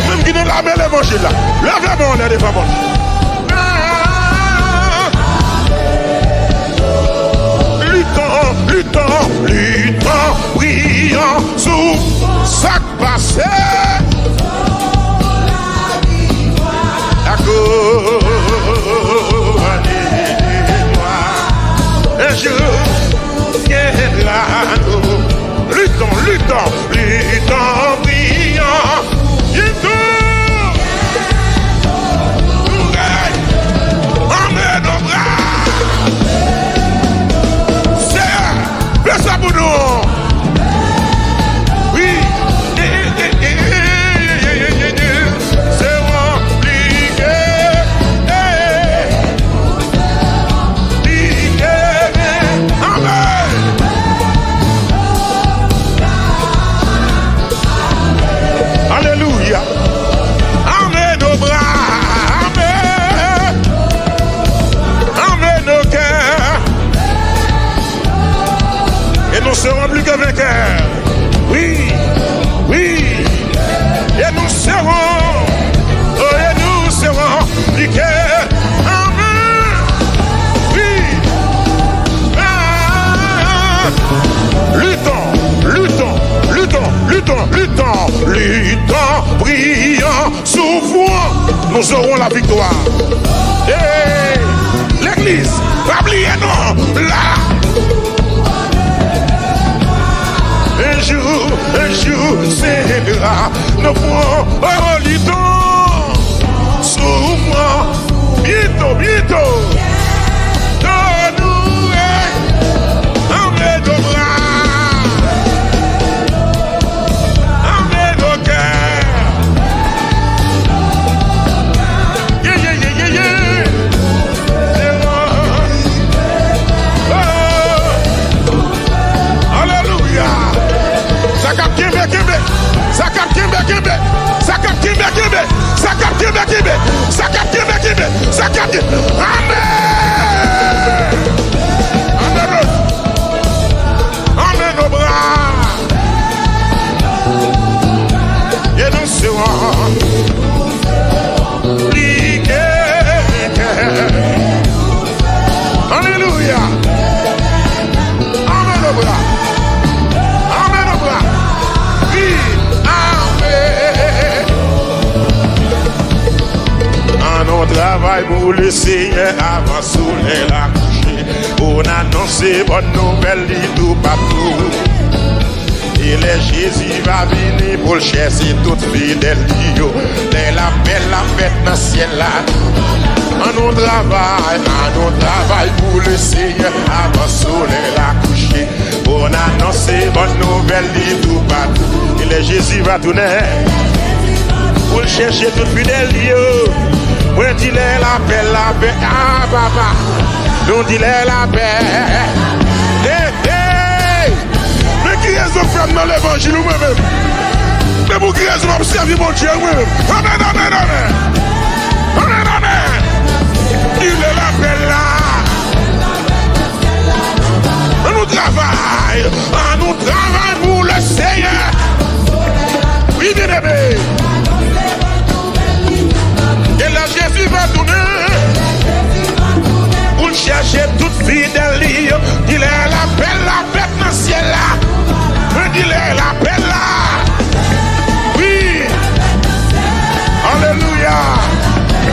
Même qui nous l'a mis l'évangile là. Lèvez-moi, on est des femmes. Luttons, luttons, luttons, prions sous sac passé. Un jour viendra nous. Luttons, luttons, luttons, prions. Nous gagnons. Amen nos bras. C'est fais ça pour nous. Oui. Nous serons plus que vainqueurs. Oui, oui. Et nous serons. Oh, et nous serons plus que. Amen. Oui. Ah. Luttons, luttons, luttons, luttons, luttons, luttons, prions, souffrons. Nous aurons la victoire. Et l'église, pas oublier non, là. Un jour, c'est là, nous pourrons, oh, luttons, souffrons, bientôt, bientôt, nous, amen nos bras, amen nos cœurs, yeah, yeah, yeah, yeah, yeah, c'est moi, oh, alléluia. chanter. Amen. Amen nos bras. Et nous serons liés. Alléluia. Amen nos bras. Amen nos bras. Oui. Amen. En nos travail pour le Seigneur avant soleil la coucher. On annonce bonne nouvelle dit tout partout. Et les Jésus va venir pour le chercher toute fidèle Dio. Dès la belle la fête dans le ciel là. En nous travail pour le Seigneur avant soleil la coucher. On annonce bonne nouvelle dit tout partout. Et les Jésus va tourner pour le chercher toute fidèle Dio. Moi dis la paix, ah papa. Nous dis la paix. Mais qui est-ce que fait dans l'évangile ou moi-même? Mais pour qui est-ce que m'observe mon Dieu moi-même? Amen, amen, amen. Amen, amen. Il est la paix là. On nous travaille pour le Seigneur. Oui, bien aimé. Et là Jésus va tourner pour chercher toute fidèle. Il est la belle, la fête dans le ciel là. Il est la belle là. Oui. Alléluia.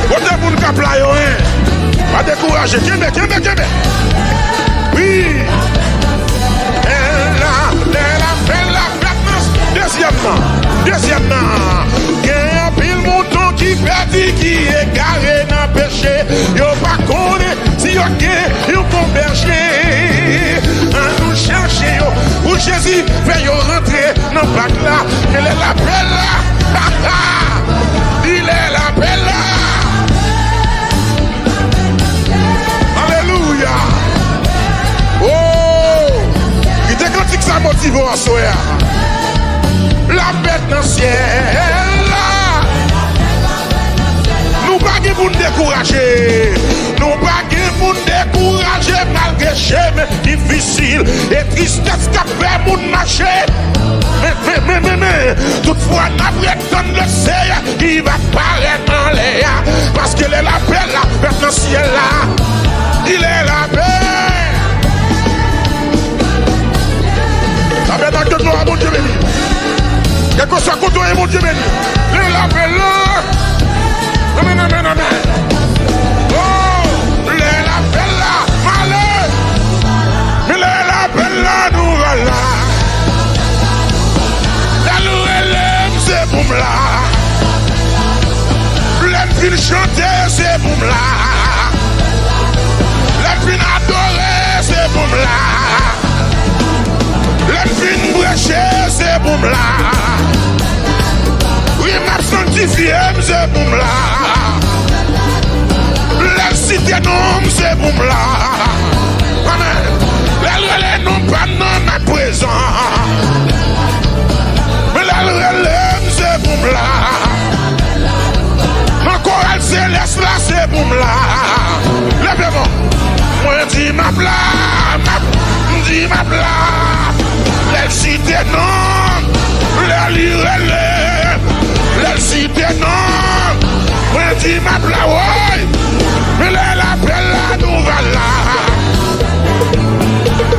Côté pour nous cap là, pas décourager. Kébé. Oui. Elle la belle, la fête dans le deuxièmement. Il y a un pile mouton qui perdit, qui est garé dans le péché. Yo pas connaît si yo yo bon berger. Nous chercher yo pour Jésus fait yo rentrer dans le bac là. Elle est la belle là. Il est la belle là. Alléluia. Oh, il était cantique ça motive en soya. La bête dans le ciel. Nous pas pour nous décourager. Nous pas pour nous décourager malgré chemin difficile et tristesse qui fait mon marcher. Mais, toutefois, nous attendons le Seigneur qui va paraître en l'air. Parce qu'il est la paix là, dans le ciel là. Il est la paix. Ça fait dans que toi, mon Dieu béni. Quel que soit côté, mon Dieu béni. Il est la paix là. Amen, amen, amen. Oh, il est la belle là, malheur. Il est la belle là, nous voilà. La louelle, c'est boum là. Les filles chanter, c'est boum là. Les filles adorer, c'est boum là. Les filles brécher, c'est boum là. Oui, m'a sanctifié, c'est boum là. La cité non, c'est boum là. Amen. La relève non pas non ma présent. Mais la relève, c'est boum là. Ma chorale céleste là, c'est boum là. Lève-moi. Moi, dis ma blague. Dis ma blague. La cité non. La relève. La cité non. Moi dis ma blague. Mais la belle la nous va là.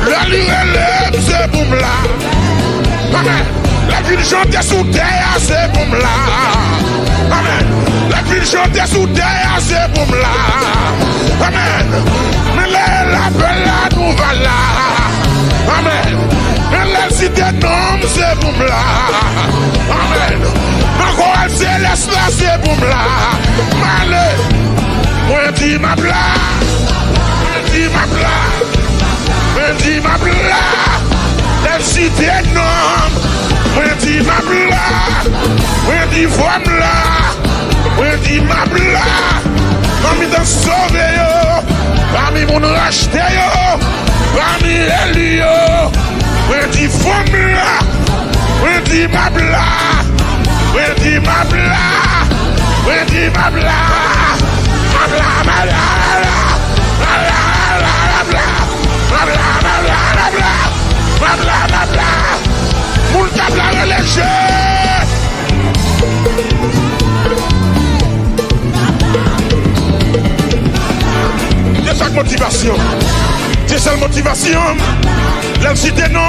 La relève c'est boum là. Amen. La ville chante sous terre c'est boum là. Amen. La ville chante sous terre c'est boum là. Amen. Mais la belle la nous va là. Amen. Mais la cité non c'est boum là. Amen. Ma chorale céleste là c'est boum là. Malé. Moi dis ma blague. Moi dis ma blague. Moi dis ma blague. La cité non. Moi dis ma blague. Moi dis femme là. Moi dis ma blague. Parmi dans sauver yo. Parmi mon racheter yo. Parmi Eli yo. Moi dis femme là. Moi dis ma blague. Moi dis ma blague. Moi dis ma blague. Ma blague. Moun kap la relèche. C'est sa motivation. C'est sa motivation. La cité non.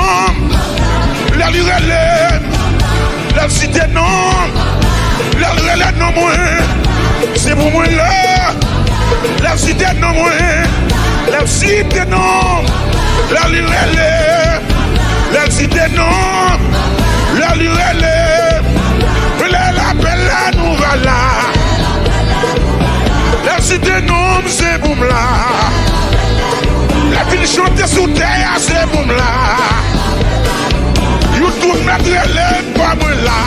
La lirelle. La cité non. La lirelle non moins. C'est pour moi là. La cité non moins. La cité non. La lirelle. La cité non. La lirelle. L'appel la nouvelle là. La cité non, c'est boum là. La ville chante sous terre, c'est boum là. YouTube mettre les pas moi là.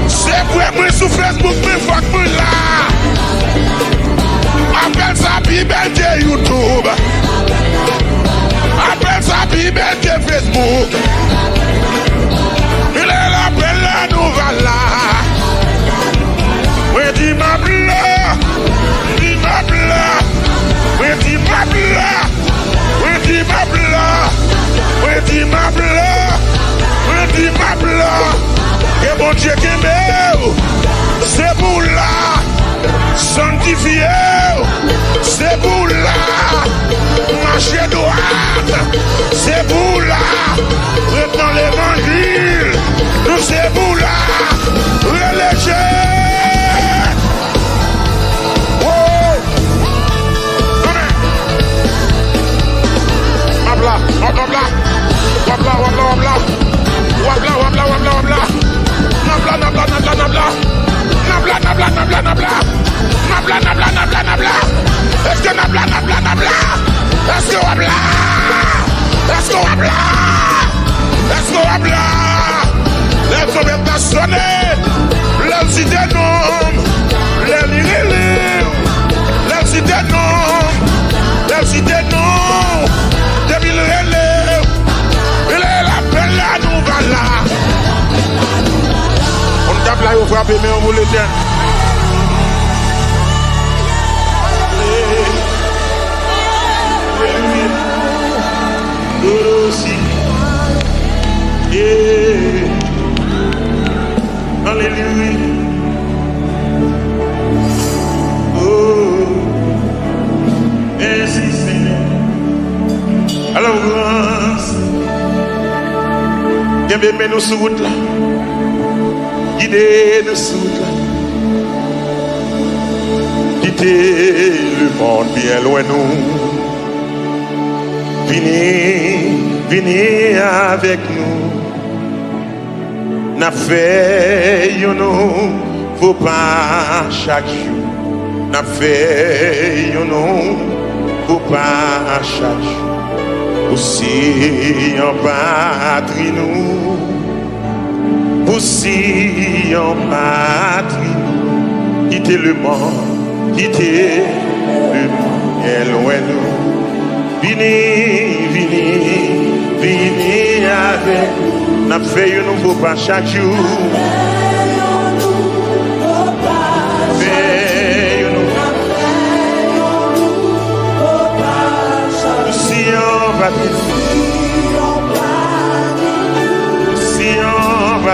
C'est pour moi sur Facebook, mais fuck moi là. Appelle ça Bible de YouTube. Appelle ça Bible de Facebook. Il est l'appel la nouvelle là. Oui, dis ma blanc. Dis ma blanc. Oui, dis ma blanc. Oui, dis ma blanc. Oui, dis ma blanc. Oui, dis ma blanc. Et bon Dieu qui m'aime, c'est pour là. Sanctifié, c'est pour là. Marcher droite, c'est pour là. Retenons l'évangile, nous c'est pour là. Reléger. Est-ce que nabla? Est-ce que wabla? Est-ce que wabla? Est-ce que wabla? Les trompettes sonnées, les cités non, les lirés, les cités non, les cités non, depuis le relais, il est l'appel la nouvelle là. On tape là, il faut frapper, mais on vous le tient. Alléluia. Oh, merci Seigneur. Alors, bien nous sur route là. Guidez-nous sur route là. Quittez le monde bien loin nous. Venez avec nous. N'a fait nous, faut pas chaque jour. N'a fait nous, faut pas chaque jour. Aussi en patrie nous, aussi en patrie nous. Quittez le monde, quittez le monde, et loin nous. Venez avec nous. N'a fait un nouveau pas chaque jour. Fait un nouveau. Si on va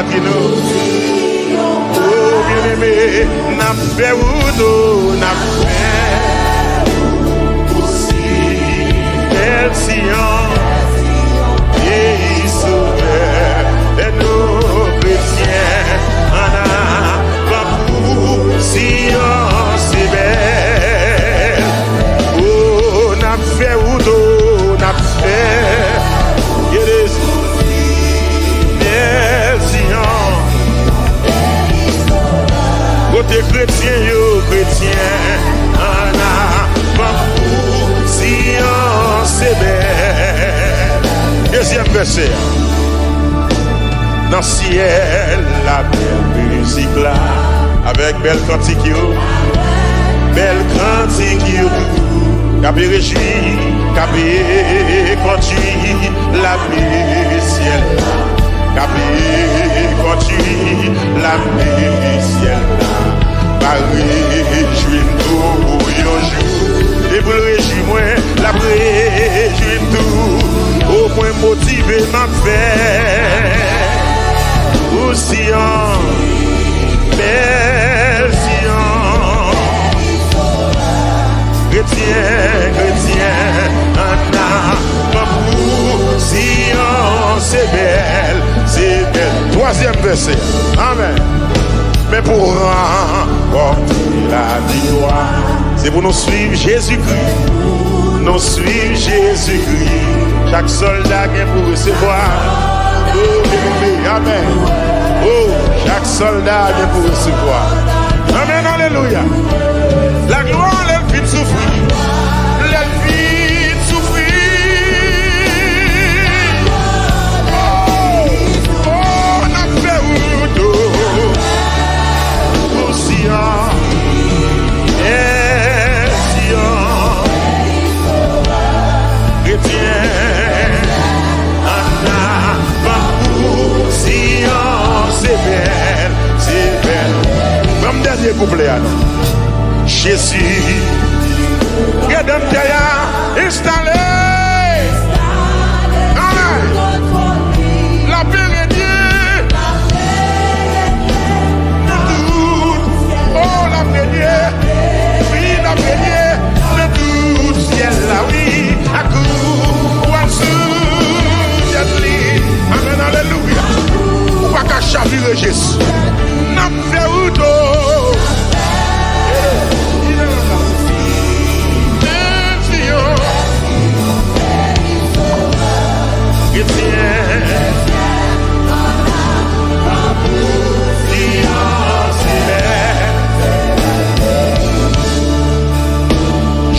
nous. Oh bien aimé, n'a fait ou nous, n'a fait aussi. Merci et sauveur de nos chrétiens en avant si on c'est belle. Oh, n'a fait ou nous, n'a fait. Merci côté chrétien, yo chrétien en avant si on c'est belle. Deuxième verset. Dans le ciel, la belle musique là, avec belle cantique yo, belle cantique yo, capé réjoui, capé conduit, la paix ciel là, capé conduit, la paix ciel là, par réjoui nous yo. moi motivé m'a fait aussi merci chrétien Anna Bambou Sion c'est belle. Troisième verset. Amen. Mais pour remporter la victoire, c'est pour nous suivre Jésus-Christ. Nous suivre Jésus-Christ. Chaque soldat vient pour recevoir. Oh, bébé, amen. Oh, chaque soldat vient pour recevoir. Amen, alléluia. La gloire, elle vit de souffrir. Elle vit de souffrir. Oh, on a fait route. Oh, Sion. C'est belle. Comme dernier couplet, Jésus, Rédempteur installé. La paix régnée. Oh, la paix régnée. Oui, la paix régnée. Le tout ciel là, oui. À coup, ou à sous, amen, alléluia. Pas qu'à chavirer Jésus. N'a fait où d'eau.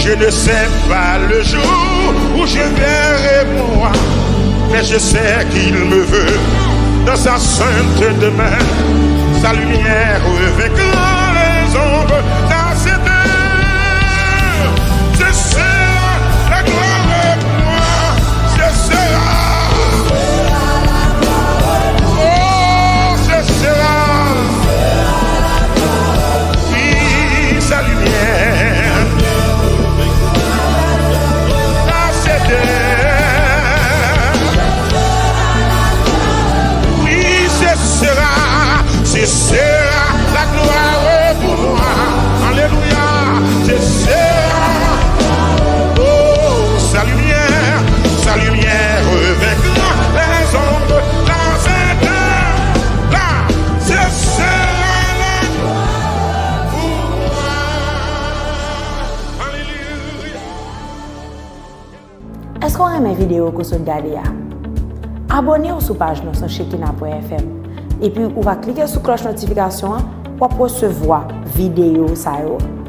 Je ne sais pas le jour où je verrai moi, mais je sais qu'il me veut dans sa sainte demeure. Sa lumière revêtra les ombres dans cette heure. Ce sera la gloire pour moi. Ce sera. Oh, ce sera. Oui, sa lumière dans cette heure. Oui, ce sera la gloire pour moi. Alléluia. Ce sera. Oh, sa lumière revêtra les ombres dans cette heure. Là, ce sera la gloire pour moi. Alléluia. Est-ce qu'on aime mes vidéos que vous regardez? Abonnez-vous sur la page sur Shekinah.fm. Et puis, on va cliquer sur la cloche de notification pour recevoir vidéo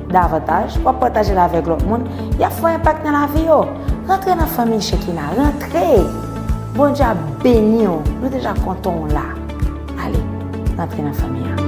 davantage, pour partager avec l'autre monde. Il y a un impact dans la vie. Rentrez dans la famille Shekinah. Rentrez. Bon Dieu béni. Nous déjà contents là. Allez, rentrez dans la famille.